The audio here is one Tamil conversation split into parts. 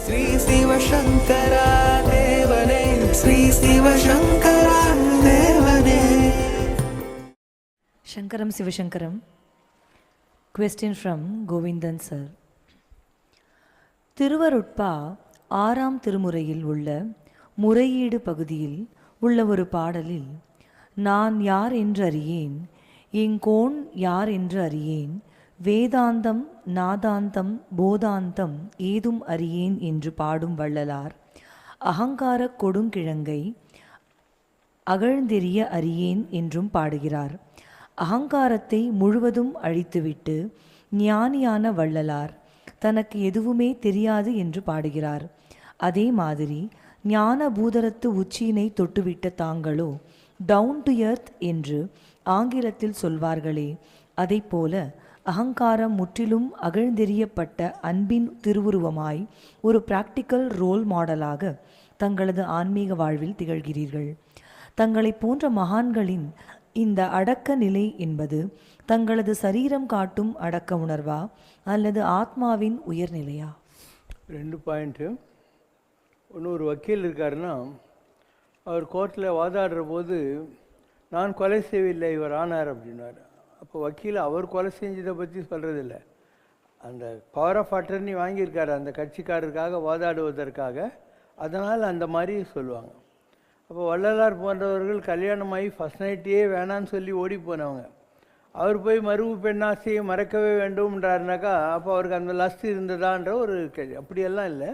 ஸ்ரீ சிவசங்கரா தேவனே, ஸ்ரீ சிவசங்கரா தேவனே. Shankaram Sivashankaram. Question from Govindan sir. Thiruvarutpa 6ஆம் திருமுறையில் உள்ள முறையீடு பகுதியில் உள்ள ஒரு பாடலில் நான் யார் என்று அறியேன், எங்கோன் யார் என்று அறியேன், வேதாந்தம் நாதாந்தம் போதாந்தம் ஏதும் அறியேன் என்று பாடும் வள்ளலார் அகங்காரக் கொடுங்கிழங்கை அகழ்ந்தெறிய அறியேன் என்றும் பாடுகிறார். அகங்காரத்தை முழுவதும் அழித்துவிட்டு ஞானியான வள்ளலார் தனக்கு எதுவுமே தெரியாது என்று பாடுகிறார். அதே மாதிரி ஞான பூதரத்து உச்சியினை தொட்டுவிட்ட தாங்களோ டவுன் டு எர்த் என்று ஆங்கிலத்தில் சொல்வார்களே, அதை போல அகங்காரம் முற்றிலும் அகழ்ந்தெறியப்பட்ட அன்பின் திருவுருவமாய் ஒரு பிராக்டிக்கல் ரோல் மாடலாக தங்களது ஆன்மீக வாழ்வில் திகழ்கிறீர்கள். தங்களை போன்ற மகான்களின் இந்த அடக்க நிலை என்பது தங்களது சரீரம் காட்டும் அடக்க உணர்வா அல்லது ஆத்மாவின் உயர்நிலையா? 2 பாயிண்ட்டு. ஒன்று, ஒரு வக்கீல் இருக்காருன்னா அவர் கோர்ட்டில் வாதாடுற போது நான் கொலை செய்யவில்லை இவர் ஆனார் அப்படின்னார். அப்போ வக்கீல் அவர் கொலை செஞ்சதை பற்றி சொல்கிறதில்ல, அந்த பவர் ஆஃப் அட்டர்னி வாங்கியிருக்காரு அந்த கட்சிக்காரருக்காக வாதாடுவதற்காக, அதனால் அந்த மாதிரி சொல்லுவாங்க. அப்போ வள்ளலார் போன்றவர்கள் கல்யாணமாகி ஃபஸ்ட் நைட்டே வேணான்னு சொல்லி ஓடி போனவங்க. அவர் போய் மருவு பெண்ணாசையை மறக்கவே வேண்டும்ன்றாருனாக்கா அப்போ அவருக்கு அந்த லஸ்ட் இருந்ததான்ற ஒரு கேள்வி. அப்படியெல்லாம் இல்லை.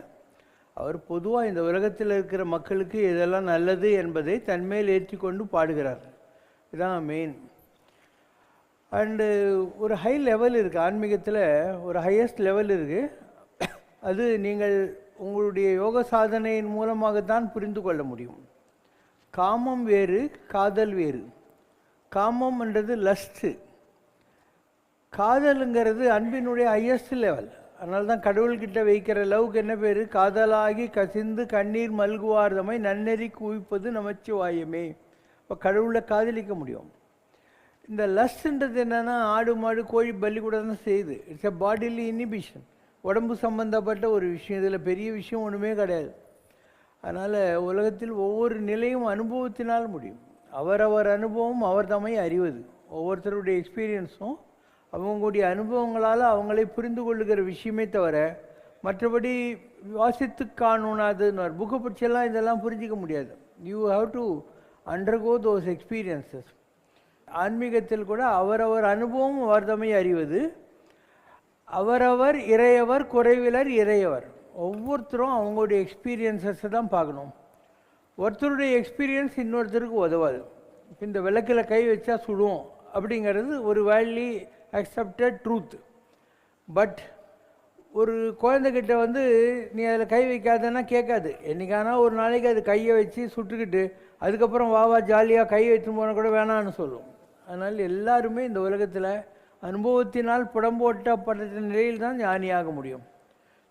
அவர் பொதுவாக இந்த உலகத்தில் இருக்கிற மக்களுக்கு இதெல்லாம் நல்லது என்பதை தன்மேல் ஏற்றி கொண்டு பாடுகிறார். இதுதான் மெயின். அண்டு ஒரு ஹை லெவல் இருக்குது ஆன்மீகத்தில், ஒரு ஹையஸ்ட் லெவல் இருக்குது. அது நீங்கள் உங்களுடைய யோக சாதனையின் மூலமாகத்தான் புரிந்து கொள்ள முடியும். காமம் வேறு, காதல் வேறு. காமம்ன்றது லஸ்ட்டு, காதலுங்கிறது அன்பினுடைய ஹையஸ்ட் லெவல். அதனால தான் கடவுள்கிட்ட வைக்கிற லவ்க்கு என்ன பேர்? காதலாகி கசிந்து கண்ணீர் மல்குவார்தமை நன்னெறி குவிப்பது நமச்சிவாயமே. இப்போ கடவுளை காதலிக்க முடியும். இந்த லஸ்ட்ன்றது என்னென்னா ஆடு மாடு கோழி பள்ளி கூட தான் செய்யுது. இட்ஸ் எ பாடிலி இனிபிஷன், உடம்பு சம்பந்தப்பட்ட ஒரு விஷயம். இதில் பெரிய விஷயம் ஒன்றுமே கிடையாது. அதனால் உலகத்தில் ஒவ்வொரு நிலையும் அனுபவத்தினால் முடியும். அவரவர் அனுபவம் அவர் தம்மை அறிவது. ஒவ்வொருத்தருடைய எக்ஸ்பீரியன்ஸும் அவங்களுடைய அனுபவங்களால் அவங்களை புரிந்து கொள்ளுகிற விஷயமே தவிர மற்றபடி வாசித்து காணணும்னாதுன்னு புக்கை படிச்செல்லாம் இதெல்லாம் புரிஞ்சிக்க முடியாது. You have to undergo those experiences. ஆன்மீகத்தில் கூட அவரவர் அனுபவம் அவர் தம்மை அறிவது. அவரவர் இறையவர் குறைவிலர் இறையவர். ஒவ்வொருத்தரும் அவங்களுடைய எக்ஸ்பீரியன்ஸஸை தான் பார்க்கணும். ஒருத்தருடைய எக்ஸ்பீரியன்ஸ் இன்னொருத்தருக்கு உதவாது. இப்போ இந்த விளக்கில் கை வச்சா சுடும் அப்படிங்கிறது ஒரு வேல்யூ அக்செப்டட் ட்ரூத். பட் ஒரு குழந்தைகிட்ட நீ அதில் கை வைக்காதன்னா கேட்காது. என்றைக்கானா ஒரு நாளைக்கு அது கையை வச்சு சுட்டுக்கிட்டு அதுக்கப்புறம் வாவா ஜாலியாக கை வச்சு போனால் கூட வேணான்னு சொல்லும். அதனால் எல்லாருமே இந்த உலகத்தில் அனுபவத்தினால் புடம்போட்டப்பட்ட நிலையில் தான் ஞானியாக முடியும்.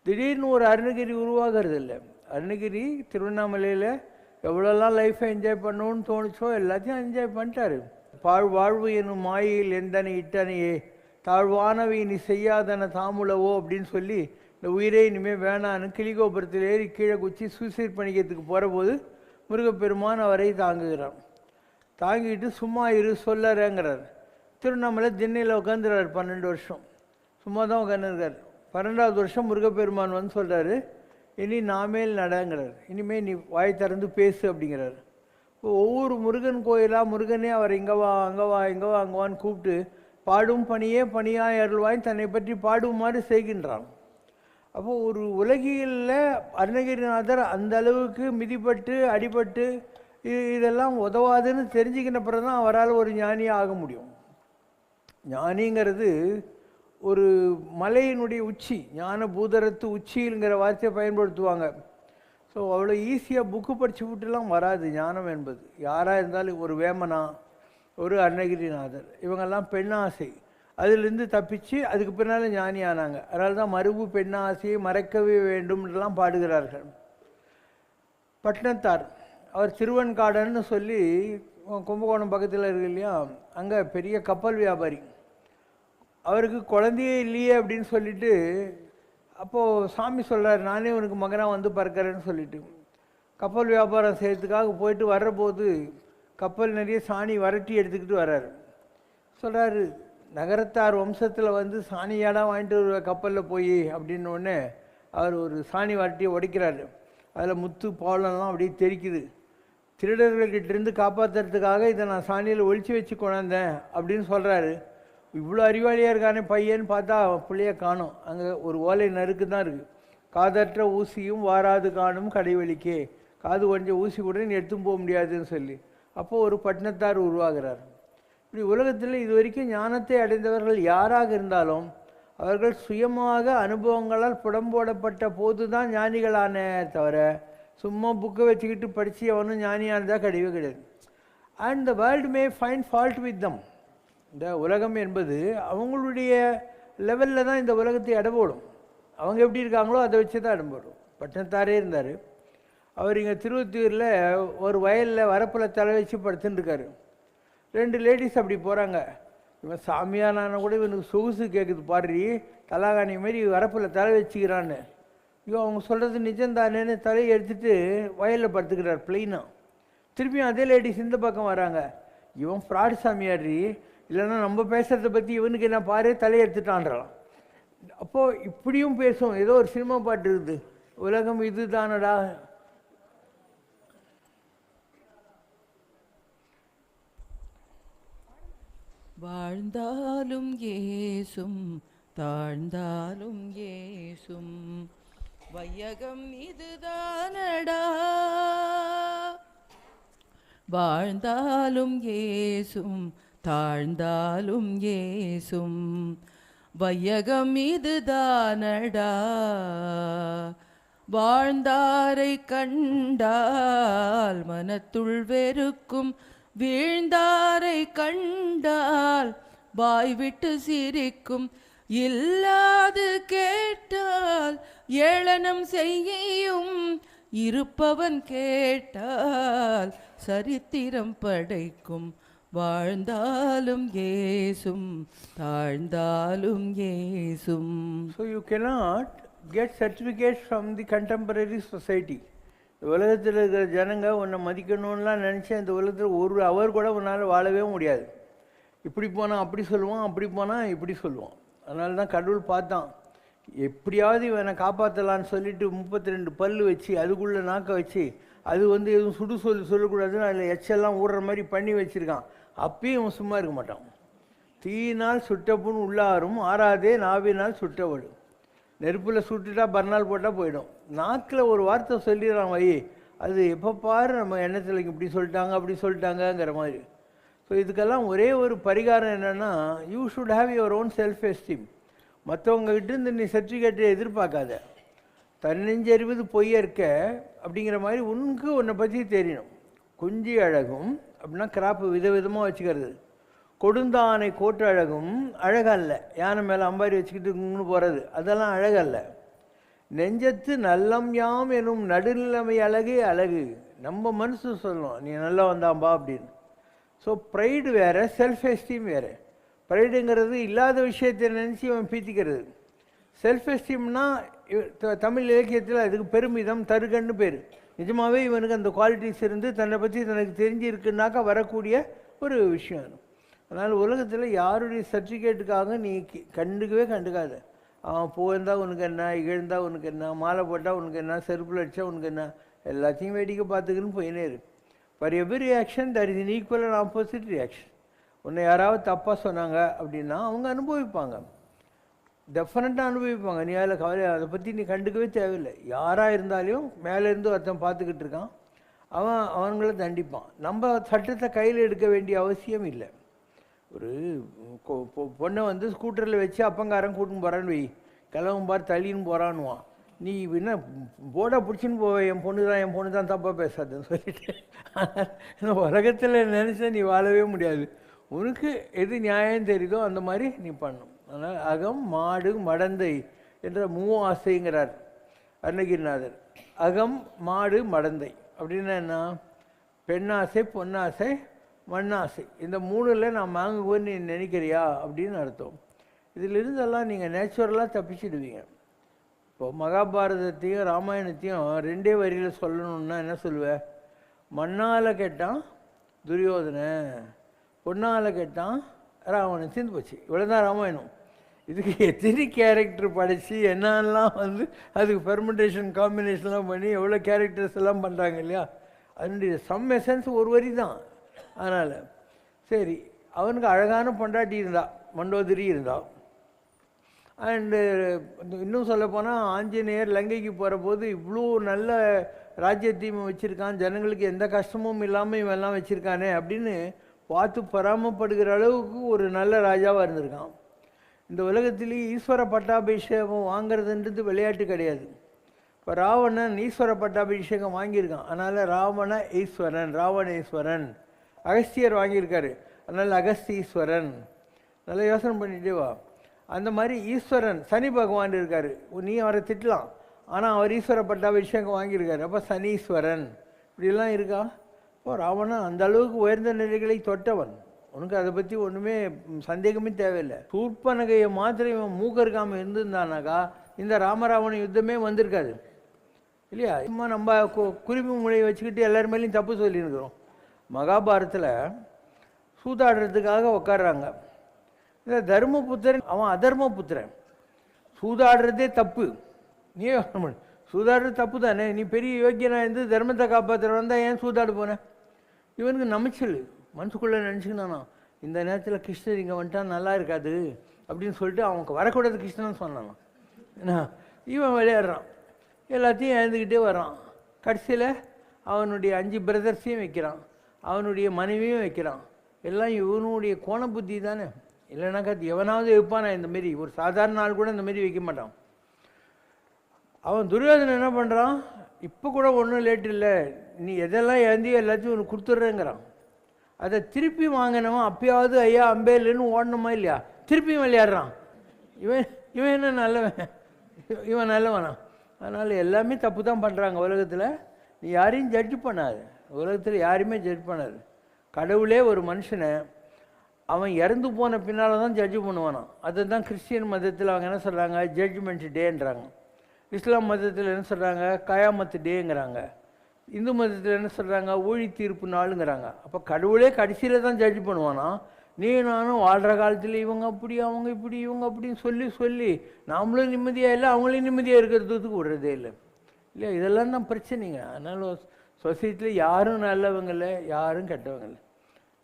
திடீர்னு ஒரு அருணகிரி உருவாகிறது இல்லை. அருணகிரி திருவண்ணாமலையில் எவ்வளோலாம் லைஃப்பை என்ஜாய் பண்ணணும்னு தோணுச்சோ எல்லாத்தையும் என்ஜாய் பண்ணிட்டாரு. வாழ்வு என்னும் மாயில் எந்தனை இட்டனையே தாழ்வானவை நீ செய்யாதன தாமுலவோ அப்படின்னு சொல்லி இந்த உயிரே இனிமேல் வேணான்னு கிளிகோபுரத்தில் ஏறி கீழே குச்சி சூசைட் பண்ணிக்கிறதுக்கு போகிற போது முருகப்பெருமான் அவரை தாங்குகிறார். தாங்கிட்டு சும்மா இரு சொல்லறேங்கிறார். திருவண்ணாமலை திண்ணையில் உட்காந்துறாரு 12 வருஷம். சும்மா தான் உட்காந்துருக்கார். 12வது வருஷம் முருகப்பெருமான் சொல்கிறாரு, இனி நாமேல் நடங்கிறார். இனிமேல் நீ வாய் திறந்து பேசு அப்படிங்கிறார். இப்போ ஒவ்வொரு முருகன் கோயிலாக முருகனே அவர் இங்கே வா அங்கே வா இங்கே வா அங்கேவான்னு கூப்பிட்டு பாடும் பணியே பணியாய் அருள்வாய் தன்னை பற்றி பாடுமாறு செய்கின்றான். அப்போது ஒரு உலகியில் அருணகிரிநாதர் அந்த அளவுக்கு மிதிப்பட்டு அடிபட்டு இதெல்லாம் உதவாதுன்னு தெரிஞ்சுக்கின பிறகு தான் அவரால் ஒரு ஞானியாக ஆக முடியும். ஞானிங்கிறது ஒரு மலையினுடைய உச்சி, ஞான பூதரத்து உச்சிங்கிற வார்த்தையை பயன்படுத்துவாங்க. ஸோ அவ்வளோ ஈஸியாக புக்கு படித்து விட்டுலாம் வராது ஞானம் என்பது. யாராக இருந்தாலும் ஒரு வேமனா, ஒரு அருணகிரிநாதர், இவங்கெல்லாம் பெண்ணாசை, அதிலிருந்து தப்பிச்சு அதுக்கு பின்னால் ஞானி ஆனாங்க. அதனால தான் மருவு பெண்ணாசையை மறைக்கவே வேண்டும்ன்றலாம் பாடுகிறார்கள். பட்டினத்தார் அவர் திருவன்காடன்னு சொல்லி கும்பகோணம் பக்கத்தில் இருக்கு இல்லையா, அங்கே பெரிய கப்பல் வியாபாரி. அவருக்கு குழந்தையே இல்லையே அப்படின்னு சொல்லிட்டு அப்போது சாமி சொல்கிறார், நானே உனக்கு மகனாக வந்து பறக்கிறேன்னு சொல்லிட்டு கப்பல் வியாபாரம் செய்யறதுக்காக போயிட்டு வர்றபோது கப்பல் நிறைய சாணி வரட்டி எடுத்துக்கிட்டு வர்றாரு. சொல்கிறாரு, நகரத்தார் வம்சத்தில் வந்து சாணியாடா வாங்கிட்டு ஒரு கப்பலில் போய் அப்படின்னோடனே அவர் ஒரு சாணி வரட்டியை உடைக்கிறாரு. அதில் முத்து பாலம்லாம் அப்படியே தெரிக்குது. திருடர்கள்கிட்டேருந்து காப்பாற்றுறதுக்காக இதை நான் சாணியில் ஒழிச்சு வச்சு கொண்டாந்தேன் அப்படின்னு சொல்கிறாரு. இவ்வளோ அறிவாளியாக இருக்கானே பையன்னு பார்த்தா பிள்ளைய காணும். அங்கே ஒரு ஓலை நறுக்கு தான் இருக்குது. காதற்ற ஊசியும் வாராது காணும் கடைவெளிக்கே, காது கொஞ்சம் ஊசி கூட நீ எடுத்துன்னு போக முடியாதுன்னு சொல்லி அப்போது ஒரு பட்டினத்தார் உருவாகிறார். இப்படி உலகத்தில் இது வரைக்கும் ஞானத்தை அடைந்தவர்கள் யாராக இருந்தாலும் அவர்கள் சுயமாக அனுபவங்களால் புடம்போடப்பட்ட போது தான் ஞானிகளானே தவிர சும்மா புக்கை வச்சுக்கிட்டு படித்து அவனும் ஞானியானதாக கிடையவே கிடையாது. And the world May find fault with them. இந்த உலகம் என்பது அவங்களுடைய லெவலில் தான் இந்த உலகத்தை அடைபோடும். அவங்க எப்படி இருக்காங்களோ அதை வச்சு தான் அடைபோடும். பட்டினத்தாரே இருந்தார். அவர் இங்கே திருவத்தூரில் ஒரு வயலில் வரப்பில் தலை வச்சு படுத்துன்னு இருக்காரு. 2 லேடிஸ் அப்படி போகிறாங்க. இவன் சாமியானான கூட இவனுக்கு சொகுசு கேட்குது, பாடுறி தலாகாணி மாரி வரப்பில் தலை வச்சுக்கிறான்னு. இவன் அவங்க சொல்கிறது நிஜம்தானேன்னு தலையை எடுத்துகிட்டு வயலில் படுத்துக்கிறார் பிளெயினாக. திருப்பியும் அதே லேடிஸ் இந்த பக்கம் வராங்க. இவன் ஃப்ராட் சாமியாரி, இல்லைன்னா நம்ம பேசுகிறத பற்றி இவனுக்கு என்ன பாரு தலையை எடுத்துட்டான்றான். அப்போது இப்படியும் பேசும். ஏதோ ஒரு சினிமா பாட்டு இருக்குது, உலகம் இது தானடா. வாழ்ந்தாலும் ஏசும் தாழ்ந்தாலும் ஏசும் வையகம் இதுதானடா. வாழ்ந்தாலும் ஏசும் தாழ்ந்தாலும் ஏசும் வையகம் இதுதானடா. வாழ்ந்தாரை கண்டால் மனத்துள் வெறுக்கும், வீழ்ந்தாரை கண்டால் வாய் விட்டு சிரிக்கும். இல்லாது கேட்டால் ஏளனம் செய்யும், இருப்பவன் கேட்டால் சரித்திரம் படைக்கும். வாழ்ந்தாலும் ஏசும் தாழ்ந்தாலும் ஏசும். So you cannot get certificates from the contemporary society. உலகத்தில் இருக்கிற ஜனங்க உன்னை மதிக்கணும்லாம் நினச்சி இந்த உலகத்தில் ஒரு அவர் கூட உன்னால் வாழவே முடியாது. இப்படி போனால் அப்படி சொல்லுவான், அப்படி போனால் இப்படி சொல்லுவான். அதனால தான் கடவுள் பார்த்தான், எப்படியாவது இவனை காப்பாற்றலான்னு சொல்லிட்டு 32 பல்லு வச்சு அதுக்குள்ளே நாக்க வச்சு அது வந்து எதுவும் சுடு சொல்லக்கூடாதுன்னு அதில் எச்செல்லாம் ஊடுற மாதிரி பண்ணி வச்சுருக்கான். அப்பயும் இவன் சும்மா இருக்க மாட்டான். தீயினால் சுட்டப்புண் உள்ளாரும் ஆறாதே நாவினால் சுட்டவடு. நெருப்பில் சுட்டுட்டா பர்னால் போட்டால் போயிடும். நாக்கில் ஒரு வார்த்தை சொல்லிடுறான் வை, அது எப்போ பாரு நம்ம எண்ணத்தில் இப்படி சொல்லிட்டாங்க அப்படி சொல்லிட்டாங்கங்கிற மாதிரி. ஸோ இதுக்கெல்லாம் ஒரே ஒரு பரிகாரம் என்னென்னா, you should have your own self esteem. மற்றவங்ககிட்ட நீ சர்டிஃபிகேட்டை எதிர்பார்க்காத. தன்னெஞ்சறிவது பொய்யற்க அப்படிங்கிற மாதிரி உனக்கு உன்னை பற்றி தெரியணும். குஞ்சி அழகும் அப்படின்னா கிராப்பு விதவிதமாக வச்சுக்கிறது. கொடுந்தானை கோட்டு அழகும் அழகல்ல. யானை மேலே அம்பாரி வச்சுக்கிட்டு குங்குன்னு போகிறது அதெல்லாம் அழகல்ல. நெஞ்சத்து நல்லம் யாம் எனும் நடுநிலைமை அழகே அழகு. நம்ம மனசு சொல்லணும் நீ நல்லா வந்தாம்பா அப்படின்னு. ஸோ ப்ரைடு வேறு, செல்ஃப் எஸ்டீம் வேறு. ப்ரைடுங்கிறது இல்லாத விஷயத்தை நினச்சி அவன் பீத்திக்கிறது. செல்ஃப் எஸ்டீம்னா தமிழ் இலக்கியத்தில் அதுக்கு பெருமிதம் தருகன்னு பேர். நிஜமாகவே இவனுக்கு அந்த குவாலிட்டிஸ் இருந்து தன்னை பற்றி தனக்கு தெரிஞ்சிருக்குனாக்கா வரக்கூடிய ஒரு விஷயம். அதனால் உலகத்தில் யாருடைய சர்டிஃபிகேட்டுக்காக நீ கண்டுக்காத. அவன் போயிருந்தால் உனக்கு என்ன, இகழ்ந்தால் உனக்கு என்ன, மாலை போட்டால் உனக்கு என்ன, செருப்பில் அடித்தா உனக்கு என்ன, எல்லாத்தையும் வேடிக்கை பார்த்துக்கின்னு போயினே இருக்கு. For every reaction that is in equal and opposite reaction. உன்னை யாராவது தப்பாக சொன்னாங்க அப்படின்னா அவங்க அனுபவிப்பாங்க, டெஃபினட்டாக அனுபவிப்பாங்க. நீ அதில் கவலை, அதை பற்றி நீ கண்டுக்கவே தேவையில்லை. யாராக இருந்தாலும் மேலேருந்து ஒருத்தன் பார்த்துக்கிட்டு இருக்கான், அவங்கள தண்டிப்பான். நம்ம சட்டத்தை கையில் எடுக்க வேண்டிய அவசியம் இல்லை. ஒரு பொண்ணை வந்து ஸ்கூட்டரில் வச்சு அப்பங்காரன் கூட்டின்னு போகிறான்னு வை, கிளம்பும் பார் தள்ளின்னு போகிறான்னுவான். நீ என்ன போடா பிடிச்சின்னு போவ, என் பொண்ணு தான் தப்பாக பேசாதுன்னு சொல்லிட்டு இந்த உலகத்தில் நினச்சா நீ வாழவே முடியாது. உனக்கு எது நியாயம் தெரியுதோ அந்த மாதிரி நீ பண்ணும். அதனால் அகம் மாடு மடந்தை என்ற ஆசைங்கிறார் அருணகிரிநாதர். அகம் மாடு மடந்தை அப்படின்னா என்ன? பெண்ணாசை, பொன்னாசை, மண்ணாசை. இந்த 3ல் நான் வாங்குவேன்னு நீ நினைக்கிறியா அப்படின்னு அர்த்தம். இதிலிருந்தெல்லாம் நீங்கள் நேச்சுரலாக தப்பிச்சிடுவீங்க. இப்போது மகாபாரதத்தையும் ராமாயணத்தையும் ரெண்டே வரியில் சொல்லணுன்னா என்ன சொல்லுவேன்? மண்ணால் கேட்டான் துரியோதனன், பொண்ணால் கேட்டான் ராவணன், தீர்ந்து போச்சு. இவ்வளோதான் ராமாயணம். இதுக்கு எத்தனை கேரக்டர் படித்து என்னெல்லாம் வந்து அதுக்கு பெர்முடேஷன் காம்பினேஷன்லாம் பண்ணி எவ்வளோ கேரக்டர்ஸ் எல்லாம் பண்ணுறாங்க இல்லையா? அதனுடைய சம் எசன்ஸ் ஒரு வரி தான். அதனால் சரி, அவனுக்கு அழகான பொண்டாட்டி இருந்தா, மண்டோதரி இருந்தா. அண்டு இன்னும் சொல்லப்போனால் ஆஞ்சநேயர் லங்கைக்கு போகிற போது இவ்வளோ நல்ல ராஜ்யத்தையும் வச்சுருக்கான், ஜனங்களுக்கு எந்த கஷ்டமும் இல்லாமல் இவெல்லாம் வச்சுருக்கானே அப்படின்னு பார்த்து பொறாமப்படுகிற அளவுக்கு ஒரு நல்ல ராஜாவாக இருந்திருக்கான். இந்த உலகத்திலேயே ஈஸ்வர பட்டாபிஷேகம் வாங்கிறதுன்றது விளையாட்டு கிடையாது. இப்போ ராவணன் ஈஸ்வர பட்டாபிஷேகம் வாங்கியிருக்கான், அதனால் ராவண ஈஸ்வரன், ராவணேஸ்வரன். அகஸ்தியர் வாங்கியிருக்காரு, அதனால் அகஸ்தீஸ்வரன். நல்லா யோசனை பண்ணிட்டே வா. அந்த மாதிரி ஈஸ்வரன் சனி பகவான் இருக்கார், நீ அவரை திட்டலாம், ஆனால் அவர் ஈஸ்வர பட்டாபிஷேகம் வாங்கியிருக்காரு, அப்போ சனீஸ்வரன். இப்படிலாம் இருக்கா? இப்போ ராவணன் அந்த அளவுக்கு உயர்ந்த நிலைகளை தொட்டவன், உனக்கு அதை பற்றி ஒன்றுமே சந்தேகமே தேவையில்லை. சூர்பனகையை மாத்திரம் இவன் மூக்க இருக்காமல் இருந்திருந்தானாக்கா இந்த ராமராவண யுத்தமே வந்திருக்காது இல்லையா? சும்மா நம்ம குறிப்பு மொழியை வச்சுக்கிட்டு எல்லாருமேலையும் தப்பு சொல்லியிருக்கிறோம். மகாபாரத்தில் சூதாடுறதுக்காக உட்காடுறாங்க. இந்த தர்மபுத்திரன் அவன் அதர்மபுத்திரன், சூதாடுறதே தப்பு. நீ சூதாடுறது தப்பு தானே, நீ பெரிய யோக்கியனாக இருந்து தர்மத்தை காப்பாற்றுற வந்தால் ஏன் சூதாடு போன? இவனுக்கு நமைச்சல் மனசுக்குள்ளே நினச்சிக்கினானா, இந்த நேரத்தில் கிருஷ்ணர் இங்கே வந்துட்டா நல்லா இருக்காது அப்படின்னு சொல்லிட்டு அவனுக்கு வரக்கூடாது கிருஷ்ணன் சொன்னான். ஏன்னா இவன் விளையாடுறான், எல்லாத்தையும் எழுந்துக்கிட்டே வரான். கடைசியில் அவனுடைய 5 பிரதர்ஸையும் வைக்கிறான், அவனுடைய மனைவியும் வைக்கிறான். எல்லாம் இவனுடைய கோண புத்தி தானே. இல்லைனாக்கா எவனாவது வைப்பானா? இந்தமாரி ஒரு சாதாரண ஆள் கூட இந்தமாரி வைக்க மாட்டான். அவன் துரியோதனன் என்ன பண்ணுறான், இப்போ கூட ஒன்றும் லேட் இல்லை, நீ எதெல்லாம் எழுந்தியோ எல்லாத்தையும் உனக்கு கொடுத்துட்றேங்கிறான். அதை திருப்பி வாங்கினவன் அப்பயாவது ஐயா அம்பேலுன்னு ஓடணுமா இல்லையா? திருப்பியும் விளையாடுறான். இவன் என்ன நல்லவன்? இவன் நல்லவனா? அதனால் எல்லாமே தப்பு தான் பண்ணுறாங்க உலகத்தில். நீ யாரையும் ஜட்ஜ் பண்ணாது, உலகத்தில் யாரையுமே ஜட்ஜ் பண்ணாது. கடவுளே ஒரு மனுஷனை அவன் இறந்து போன பின்னால் தான் ஜட்ஜ் பண்ணுவானான். அதுதான் கிறிஸ்டியன் மதத்தில் அவங்க என்ன சொல்கிறாங்க, ஜட்ஜ்மெண்ட் டேன்றாங்க. இஸ்லாம் மதத்தில் என்ன சொல்கிறாங்க, கயாமத்து டேங்கிறாங்க. இந்து மதத்தில் என்ன சொல்கிறாங்க, ஊழி தீர்ப்பு நாளுங்கிறாங்க. அப்போ கடவுளே கடைசியில் தான் ஜட்ஜ் பண்ணுவானா? நீ நானும் வாழ்கிற காலத்தில் இவங்க அப்படி அவங்க இப்படி இவங்க அப்படின்னு சொல்லி சொல்லி நாமளும் நிம்மதியாக இல்லை, அவங்களையும் நிம்மதியாக இருக்கிறதுக்கு விடுறதே இல்லை இல்லையா? இதெல்லாம் தான் பிரச்சனைங்க. அதனால் சொசைட்டியில் யாரும் நல்லவங்க இல்லை, யாரும் கெட்டவங்க இல்லை.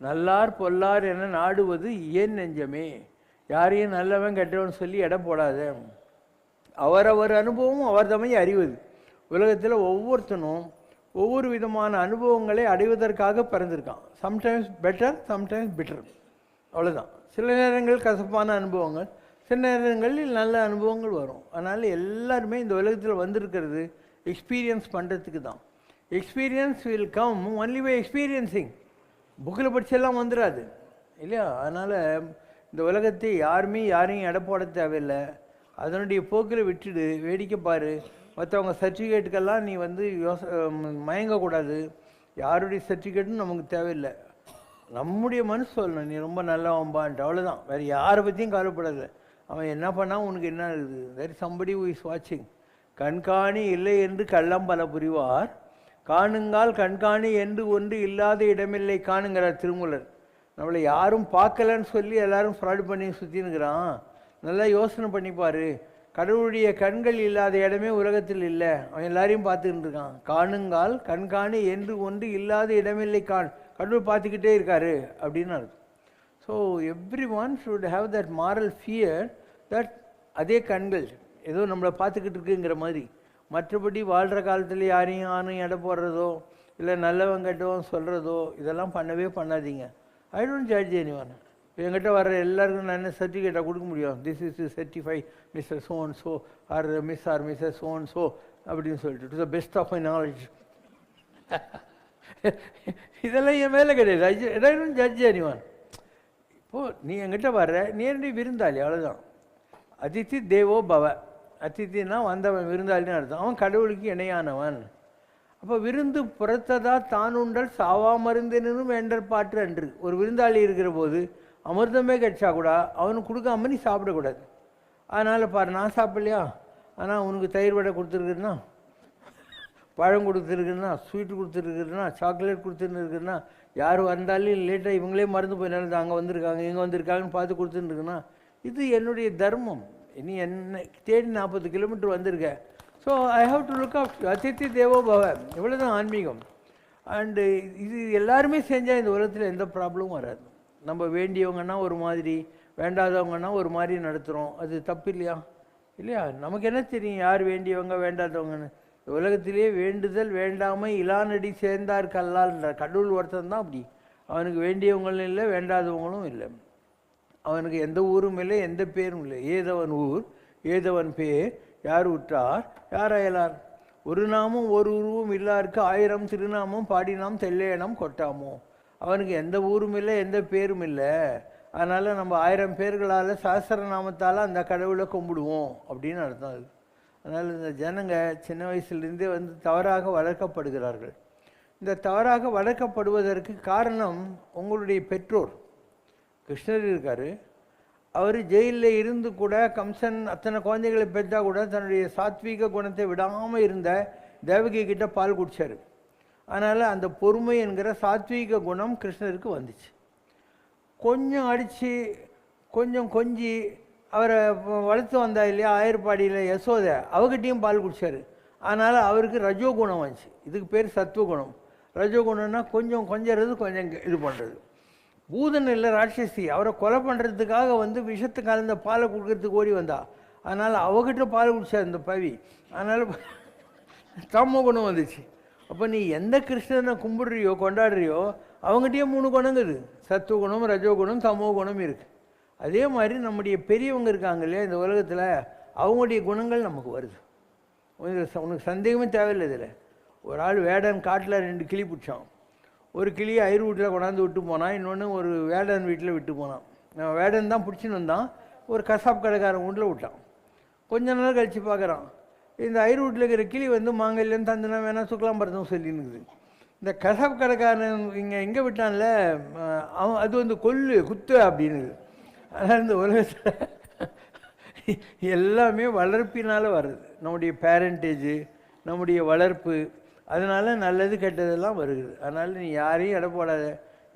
நல்லார் பொல்லார் என நாடுவது ஏன் நெஞ்சமே, யாரையும் நல்லவன் கெட்டவன் சொல்லி எடை போடாத. அவரவர் அனுபவமும் அவர் தம்மை அறிவது. உலகத்தில் ஒவ்வொருத்தனும் ஒவ்வொரு விதமான அனுபவங்களை அடைவதற்காக பிறந்திருக்கான். சம்டைம்ஸ் பெட்டர், சம்டைம்ஸ் பெட்டர், அவ்வளோதான். சில நேரங்கள் கசப்பான அனுபவங்கள், சில நேரங்களில் நல்ல அனுபவங்கள் வரும். அதனால் எல்லாருமே இந்த உலகத்தில் வந்திருக்கிறது எக்ஸ்பீரியன்ஸ் பண்ணுறதுக்கு தான். Experience will come only by experiencing. புக்கில் படிச்செல்லாம் வந்துடாது இல்லையா? அதனால் இந்த உலகத்தை யாருமே யாரையும் எடை போட தேவையில்லை, அதனுடைய போக்கில் விட்டுடு, வேடிக்கை பாரு. மற்றவங்க சர்டிஃபிகேட்டுக்கெல்லாம் நீ வந்து மயங்கக்கூடாது. யாருடைய சர்டிஃபிகேட்டும் நமக்கு தேவையில்லை. நம்முடைய மனசு சொல்லணும், நீ ரொம்ப நல்லவன்பான்ட்டு, அவ்வளோதான். வேறு யாரை பற்றியும் கவலைப்படாது. அவன் என்ன பண்ணால் உனக்கு என்ன இருக்குது? வேறு சம்படி ஹூ இஸ் வாட்சிங். கண்காணி இல்லை என்று கள்ளம் பல புரிவார், காணுங்கால் கண்காணி என்று ஒன்று இல்லாத இடமில்லை காணுங்கிறார் திருமூலர். நம்மளை யாரும் பார்க்கலன்னு சொல்லி எல்லாரும் ஃப்ராட் பண்ணி சுற்றினுக்கிறான். நல்லா யோசனை பண்ணிப்பார். கடவுளுடைய கண்கள் இல்லாத இடமே உலகத்தில் இல்லை, அவன் எல்லாரையும் பார்த்துக்கிட்டு இருக்கான். காணுங்கால் கண்காணி என்று ஒன்று இல்லாத இடமில்லை கடவுள் பார்த்துக்கிட்டே இருக்காரு அப்படின்னு அர்த்தம். So every one should have that moral fear that அதே கண்கள் ஏதோ நம்மளை பார்த்துக்கிட்டு இருக்குங்கிற மாதிரி. மற்றபடி வாழ்கிற காலத்தில் யாரையும் எடை போடுறதோ இல்லை நல்லவன் கெட்டவன் சொல்கிறதோ இதெல்லாம் பண்ணவே பண்ணாதீங்க. I don't judge anyone. என்கிட்ட வர்ற எல்லாருக்கும் நான் என்ன சர்டிஃபிகேட்டாக கொடுக்க முடியும்? This is certify mister so and so or miss or missus so and so அப்படின்னு சொல்லிட்டு to the best of my knowledge. இதெல்லாம் என் மேலே கிடையாது. I don't judge anyone. இப்போது நீ என்கிட்ட வர்ற, நீ என்னுடைய விருந்தாளி, அவ்வளோதான். அதித்தி தேவோ பவ. அதித்தின்னா வந்தவன், விருந்தாளின்னு அர்த்தம். அவன் கடவுளுக்கு இணையானவன். அப்போ விருந்து புறத்ததா தான் உண்டல் சாவா மருந்தினும் வேண்டல் பாற்று அன்று. ஒரு விருந்தாளி இருக்கிற போது அமிர்தமே கிடைச்சா கூட அவனுக்கு கொடுக்காம நீ சாப்பிடக்கூடாது. அதனால் பாரு, நான் சாப்பிடலையா, ஆனால் உனக்கு தயிர் வடை கொடுத்துருக்குன்னா, பழம் கொடுத்துருக்குன்னா, ஸ்வீட் கொடுத்துருக்குன்னா, சாக்லேட் கொடுத்துன்னு இருக்குன்னா, யார் வந்தாலும் லேட்டாக இவங்களே மறந்து போயினாலும் அங்கே வந்திருக்காங்க இங்கே வந்திருக்காங்கன்னு பார்த்து கொடுத்துன்னு இருக்குன்னா, இது என்னுடைய தர்மம். இனி என்ன தேடி 40 கிலோமீட்டர் வந்திருக்கேன். So I have to look up Aditi தேவோ பவ. இவ்வளோதான் ஆன்மீகம். அண்டு இது எல்லாருமே செஞ்சால் இந்த உலகத்தில் எந்த ப்ராப்ளமும் வராது. நம்ம வேண்டியவங்கன்னா ஒரு மாதிரி, வேண்டாதவங்கன்னா ஒரு மாதிரி நடத்துகிறோம். அது தப்பு இல்லையா? இல்லையா? நமக்கு என்ன தெரியும் யார் வேண்டியவங்க வேண்டாதவங்கன்னு? உலகத்திலே வேண்டுதல் வேண்டாமை இலானடி சேர்ந்தார் கல்லால்ன்ற கடவுள் ஒருத்தன் தான் அப்படி. அவனுக்கு வேண்டியவங்களும் இல்லை வேண்டாதவங்களும் இல்லை. அவனுக்கு எந்த ஊரும் இல்லை எந்த பேரும் இல்லை. ஏதவன் ஊர் ஏதவன் பேர் யார் உற்றார் யார் அயலார். ஒரு நாமும் ஒரு உருவும் இல்லாருக்கு 1000 திருநாமம் பாடினாம் தெல்லையனம் கொட்டாமோ. அவனுக்கு எந்த ஊரும் இல்லை எந்த பேரும் இல்லை. அதனால் நம்ம 1000 பேர்களால் சாஸ்திரநாமத்தால் அந்த கடவுளை கும்பிடுவோம் அப்படின்னு அர்த்தம். அது அதனால் இந்த ஜனங்க சின்ன வயசுலேருந்தே தவறாக வளர்க்கப்படுகிறார்கள். இந்த தவறாக வளர்க்கப்படுவதற்கு காரணம் உங்களுடைய பெற்றோர். கிருஷ்ணர் இருக்கார், அவர் ஜெயிலில் இருந்து கூட கம்சன் அத்தனை குழந்தைகளை பெற்றா கூட தன்னுடைய சாத்வீக குணத்தை விடாமல் இருந்த தேவகி கிட்ட பால் குடித்தார். அதனால் அந்த பொறுமை என்கிற சாத்வீக குணம் கிருஷ்ணருக்கு வந்துச்சு. கொஞ்சம் அடித்து கொஞ்சம் கொஞ்சி அவரை வளர்த்து வந்தா இல்லையா ஆயர்பாடியில் யசோதை, அவகிட்டையும் பால் குடித்தார். அதனால் அவருக்கு ரஜோகுணம் வந்துச்சு. இதுக்கு பேர் சத்துவகுணம். ரஜோகுணம்னா கொஞ்சம் கொஞ்சறது கொஞ்சம் இது பண்ணுறது. பூதன் இல்லை ராட்சசி, அவரை கொலை பண்ணுறதுக்காக விஷத்து கலந்த பாலை கொடுக்கறதுக்கு ஓடி வந்தா. அதனால் அவகிட்ட பால் குடிச்சா இந்த பவி. அதனால் தமோ குணம் வந்துச்சு. அப்போ நீ எந்த கிருஷ்ணனை கும்பிடுறியோ கொண்டாடுறியோ அவங்ககிட்டயே 3 குணங்குது. சத்துவகுணம் ரஜோகுணம் தமோ குணம் இருக்குது. அதே மாதிரி நம்முடைய பெரியவங்க இருக்காங்க இல்லையா இந்த உலகத்தில், அவங்களுடைய குணங்கள் நமக்கு வருது. உனக்கு சந்தேகமே தேவையில்லை. இதில் ஒரு ஆள் வேடன் காட்டில் 2 கிளி பிடிச்சான். ஒரு கிளியை ஐரு வீட்டில் கொண்டாந்து விட்டு போனான், இன்னொன்று ஒரு வேடன் வீட்டில் விட்டு போனான். வேடன் தான் பிடிச்சின்னு வந்தான், ஒரு கசாப் கடைக்காரன் வீட்டில் விட்டான். கொஞ்ச நாள் கழித்து பார்க்குறான், இந்த ஐரு வீட்டில் இருக்கிற கிளி மாங்கல்யம் தந்துனா வேணால் சுக்கலாம் பரதம் சொல்லினுக்குது. இந்த கசாப் கடைக்காரன் எங்கே விட்டான்ல அவன் அது கொல்லு குத்து அப்படின்னு. அதனால் இந்த உலகத்தில் எல்லாமே வளர்ப்பினால் வருது. நம்முடைய பேரண்டேஜு நம்முடைய வளர்ப்பு, அதனால் நல்லது கெட்டதெல்லாம் வருகிறது. அதனால் நீ யாரையும் எடை போடாத.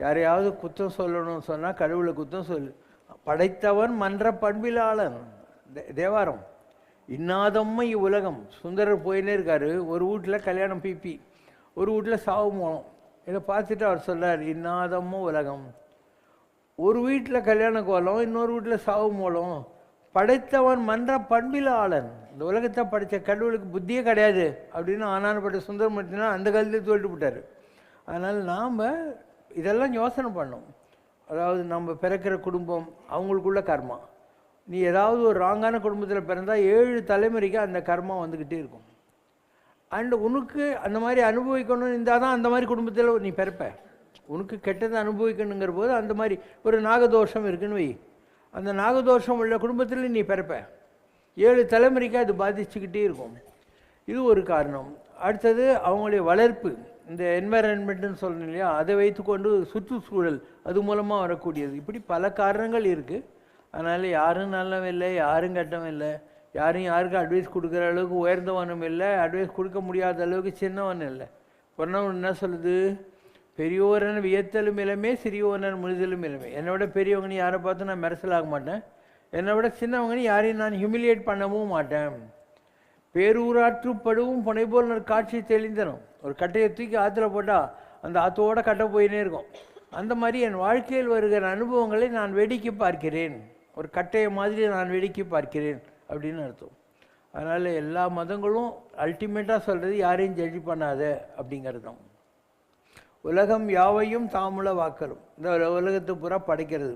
யாரையாவது குத்தம் சொல்லணும்னு சொன்னால் கடவுளை குத்தம் சொல்லு. படைத்தவன் மன்ற பண்பிலாளன். தேவாரம். இன்னாதம்மை உலகம். சுந்தரர் போயினே இருக்காரு. ஒரு வீட்டில் கல்யாணம் பிபி, ஒரு வீட்டில் சாவு மூலம். இதை பார்த்துட்டு அவர் சொல்கிறார், இன்னாதம்ம உலகம். ஒரு வீட்டில் கல்யாண கோலம், இன்னொரு வீட்டில் சாவு மூலம். படைத்தவன் மன்ற பண்பிலாளன். இந்த உலகத்தை படைத்த கடவுளுக்கு புத்தியே கிடையாது அப்படின்னு ஆனானப்பட்ட சுந்தரமூர்த்தினா அந்த காலத்தில் சொல்லிட்டு விட்டார். அதனால் நாம் இதெல்லாம் யோசனை பண்ணோம். அதாவது நம்ம பிறக்கிற குடும்பம் அவங்களுக்குள்ள கர்மா. நீ ஏதாவது ஒரு ராங்கான குடும்பத்தில் பிறந்தால் 7 தலைமுறைக்கு அந்த கர்மா வந்துக்கிட்டே இருக்கும். அண்டு உனக்கு அந்த மாதிரி அனுபவிக்கணும்னு இருந்தால் தான் அந்த மாதிரி குடும்பத்தில் நீ பிறப்ப. உனக்கு கெட்டதை அனுபவிக்கணுங்கிற போது அந்த மாதிரி ஒரு நாகதோஷம் இருக்குன்னு வை, அந்த நாகதோஷம் உள்ள குடும்பத்தில் நீ பிறப்ப. 7 தலைமுறைக்கு அது பாதிச்சுக்கிட்டே இருக்கும். இது ஒரு காரணம். அடுத்தது அவங்களுடைய வளர்ப்பு. இந்த என்வைரன்மெண்ட்டுன்னு சொல்லணும் இல்லையா, அதை வைத்துக்கொண்டு சுற்றுச்சூழல் அது மூலமாக வரக்கூடியது. இப்படி பல காரணங்கள் இருக்குது. அதனால் யாரும் நல்லவன் இல்லை யாரும் கெட்டவன் இல்லை. யாருக்கும் அட்வைஸ் கொடுக்குற அளவுக்கு உயர்ந்தவனும் இல்லை, அட்வைஸ் கொடுக்க முடியாத அளவுக்கு சின்னவனும் இல்லை. பொண்ணவன் என்ன சொல்லுது, பெரியோரன் வியத்தலும் இளமே சிறியோரன் முழுதலும் இளமே. என்னை விட பெரியவங்கன்னு யாரை பார்த்து நான் மெரசலாக மாட்டேன், என்னை விட சின்னவங்கன்னு யாரையும் நான் ஹியூமிலியேட் பண்ணவும் மாட்டேன். பேரூராற்றுப்படுவும் புனைபோல் காட்சி தெளிந்தனும். ஒரு கட்டையை தூக்கி ஆற்றுல போட்டால் அந்த ஆற்றோட கட்டை போயினே இருக்கும். அந்த மாதிரி என் வாழ்க்கையில் வருகிற அனுபவங்களை நான் வேடிக்கை பார்க்கிறேன். ஒரு கட்டையை மாதிரி நான் வேடிக்கை பார்க்கிறேன் அப்படின்னு அர்த்தம். அதனால் எல்லா மதங்களும் அல்டிமேட்டாக சொல்கிறது யாரையும் ஜட்ஜ் பண்ணாத அப்படிங்கிறது தான். உலகம் யாவையும் தாமுல வாக்கலும். இந்த உலகத்தை பூரா படைக்கிறது.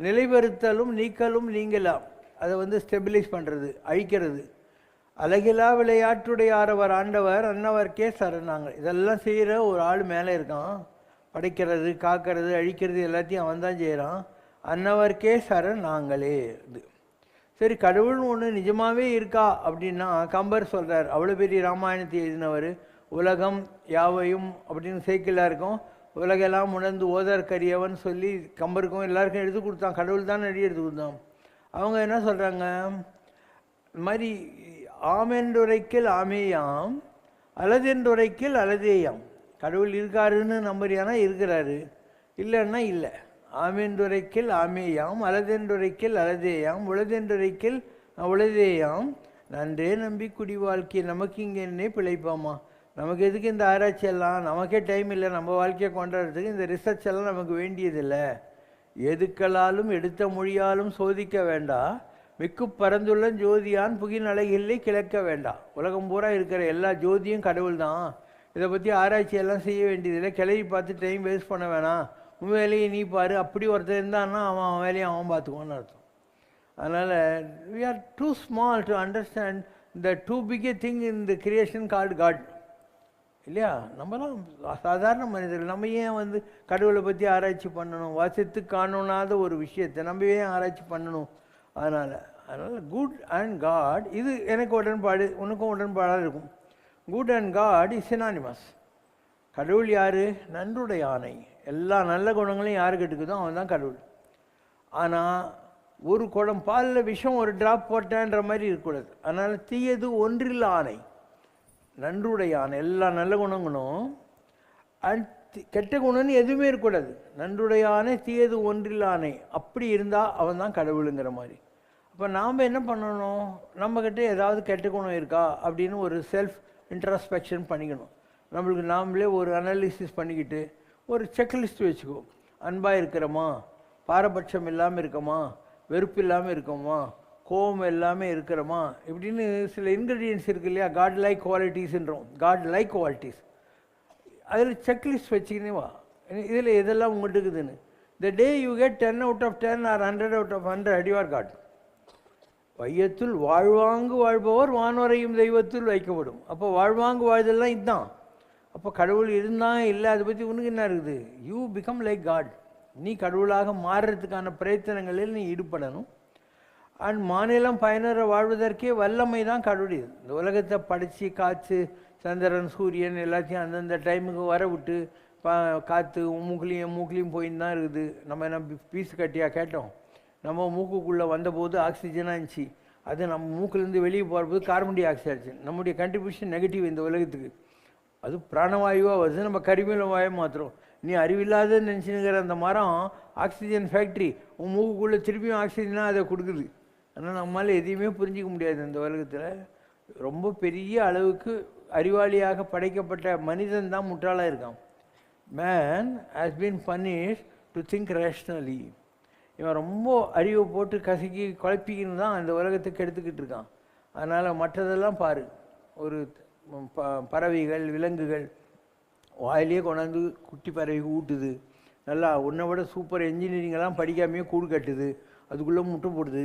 நிலைபெறுத்தலும் நீக்கலும் நீங்கலாம். அதை ஸ்டெபிலைஸ் பண்ணுறது, அழிக்கிறது. அழகிலா விளையாட்டுடையாரவர் ஆண்டவர் அன்னவர்க்கே சரணாங்க. இதெல்லாம் செய்கிற ஒரு ஆள் மேலே இருக்கான். படைக்கிறது, காக்கிறது, அழிக்கிறது எல்லாத்தையும் அவன் தான் செய்கிறான். அன்னவர்க்கே சரண் நாங்களே. இது சரி, கடவுள்னு ஒன்று நிஜமாகவே இருக்கா அப்படின்னா கம்பர் சொல்கிறார். அவ்வளோ பெரிய ராமாயணத்தை எழுதினவர். உலகம் யாவையும் அப்படின்னு சேக்கிலாக இருக்கும். உலகெல்லாம் உணர்ந்து ஓதற்கரியவன் சொல்லி கம்பருக்கும் எல்லாருக்கும் எடுத்து கொடுத்தான். கடவுள் தான் நிறைய எடுத்து கொடுத்தான். அவங்க என்ன சொல்கிறாங்க, இந்த மாதிரி ஆமென்றுரைக்கில் ஆமேயாம், அலதென்றுரைக்கில் அலதேயாம். கடவுள் இருக்காருன்னு நம்புறியானா இருக்கிறாரு, இல்லைன்னா இல்லை. ஆமென்றுரைக்கில் ஆமேயாம், அலதென்றுரைக்கில் அலதேயாம், உளதென்றுரைக்கில் உளதேயாம். நன்றே நம்பி குடி வாழ்க்கை, நமக்கு இங்கே என்னே பிழைப்பாமா. நமக்கு எதுக்கு இந்த ஆராய்ச்சி எல்லாம்? நமக்கே டைம் இல்லை நம்ம வாழ்க்கையை கொண்டாடுறதுக்கு. இந்த ரிசர்ச் எல்லாம் நமக்கு வேண்டியதில்லை. எதுக்களாலும் எடுத்த மொழியாலும் சோதிக்க வேண்டாம், மிக்கு பரந்துள்ள ஜோதியான் புகின் அழகில்லை கிழக்க வேண்டாம். உலகம் பூரா இருக்கிற எல்லா ஜோதியும் கடவுள் தான். இதை பற்றி ஆராய்ச்சி எல்லாம் செய்ய வேண்டியதில்லை. கிளவி பார்த்து டைம் வேஸ்ட் பண்ண வேணாம். உன் வேலையை நீ பாரு. அப்படி ஒருத்தர் இருந்தான்னா அவன் வேலையை அவன் பார்த்துக்குவான்னு அர்த்தம். அதனால் we are too small to understand the too big a thing in the creation called God. இல்லையா? நம்மலாம் சாதாரண மனிதர்கள். நம்ம ஏன் கடவுளை பற்றி ஆராய்ச்சி பண்ணணும்? வாசித்து காணோனாத ஒரு விஷயத்தை நம்ம ஏன் ஆராய்ச்சி பண்ணணும்? அதனால் குட் அண்ட் காட், இது எனக்கு உடன்பாடு, உனக்கும் உடன்பாடாக இருக்கும். Good and God is synonymous. கடவுள் யார்? நன்றுடைய ஆணை. எல்லா நல்ல குணங்களையும் யாருக்கு எடுக்குதோ அவன் தான் கடவுள். ஆனால் ஒரு குடம் பாலில் விஷம் ஒரு ட்ராப் போட்டேன்ற மாதிரி இருக்கக்கூடாது. அதனால் தீயது ஒன்றில் ஆணை, நன்றுடைய ஆணை. எல்லா நல்ல குணங்களும் அண்ட் கெட்ட குணம்னு எதுவுமே இருக்கக்கூடாது. நன்றுடைய ஆணை, தீயது ஒன்றில் ஆணை. அப்படி இருந்தால் அவன் தான் கடவுளுங்கிற மாதிரி. அப்போ நாம் என்ன பண்ணணும்? நம்மக்கிட்ட ஏதாவது கெட்ட குணம் இருக்கா அப்படின்னு ஒரு செல்ஃப் இன்ட்ராஸ்பெக்ஷன் பண்ணிக்கணும். நம்மளுக்கு நாமளே ஒரு அனாலிசிஸ் பண்ணிக்கிட்டு ஒரு செக்லிஸ்ட் வச்சுக்கோ. அன்பாக இருக்கிறோமா, பாரபட்சம் இல்லாமல் இருக்கோமா, வெறுப்பு இல்லாமல் இருக்கோமா, கோபம் எல்லாமே இருக்கிறோமா, இப்படின்னு சில இன்க்ரீடியன்ஸ் இருக்குது இல்லையா? காட் லைக் குவாலிட்டிஸ்ன்றோம். காட் லைக் குவாலிட்டிஸ் அதில் செக்லிஸ்ட் வச்சுக்கினே வா. இதில் எதெல்லாம் உங்கள்கிட்ட இருக்குதுன்னு. The day you get 10 out of 10 or 100 out of 100, you are God. வையத்துள் வாழ்வாங்கு வாழ்பவர் வானோரையும் தெய்வத்துள் வைக்கப்படும். அப்போ வாழ்வாங்கு வாழ்தெல்லாம் இதுதான். அப்போ கடவுள் இருந்தால் இல்லை, அதை பற்றி உனக்கு என்ன இருக்குது? You become like God. நீ கடவுளாக மாறுறதுக்கான பிரயத்தனங்களில் நீ ஈடுபடணும். அண்ட் மாநிலம் பயனர வாழ்வதற்கே வல்லமை தான் கடவுள். இந்த உலகத்தை படித்து காற்று, சந்திரன், சூரியன் எல்லாத்தையும் அந்தந்த டைமுக்கு வர விட்டு காற்று மூக்குலையும் போயின்னு தான் இருக்குது. நம்ம என்ன பீஸ் கட்டியாக கேட்டோம்? நம்ம மூக்குக்குள்ளே வந்தபோது ஆக்சிஜனாக இருந்துச்சு. அது நம்ம மூக்குலேருந்து வெளியே போகிறபோது கார்பன் டை ஆக்சைடு ஆச்சு. நம்முடைய கண்ட்ரிபியூஷன் நெகட்டிவ் இந்த உலகத்துக்கு. அது பிராணவாயுவாக வருது, நம்ம கரிமூல வாயை மாத்திரம். நீ அறிவில்லாதன்னு நினச்சினுங்கிற அந்த மரம் ஆக்சிஜன் ஃபேக்ட்ரி உன் மூக்குக்குள்ளே திருப்பியும் ஆக்சிஜனாக அதை கொடுக்குது. ஆனால் நம்மளால் எதையுமே புரிஞ்சிக்க முடியாது இந்த உலகத்தில். ரொம்ப பெரிய அளவுக்கு அறிவாளியாக படைக்கப்பட்ட மனிதன் தான் முட்டாளாக இருக்கான். Man has been punished to think rationally. இவன் ரொம்ப அறிவை போட்டு கசக்கி குழப்பிக்கின்னு தான் அந்த உலகத்துக்கு எடுத்துக்கிட்டு இருக்கான். அதனால் மற்றதெல்லாம் பாரு, ஒரு பறவைகள், விலங்குகள் வாயிலேயே கொண்டாந்து குட்டி பறவைக்கு ஊட்டுது. நல்லா உன்னை விட சூப்பர் என்ஜினியரிங்கெல்லாம் படிக்காமையே கூடு கட்டுது, அதுக்குள்ளே முட்டை போடுது.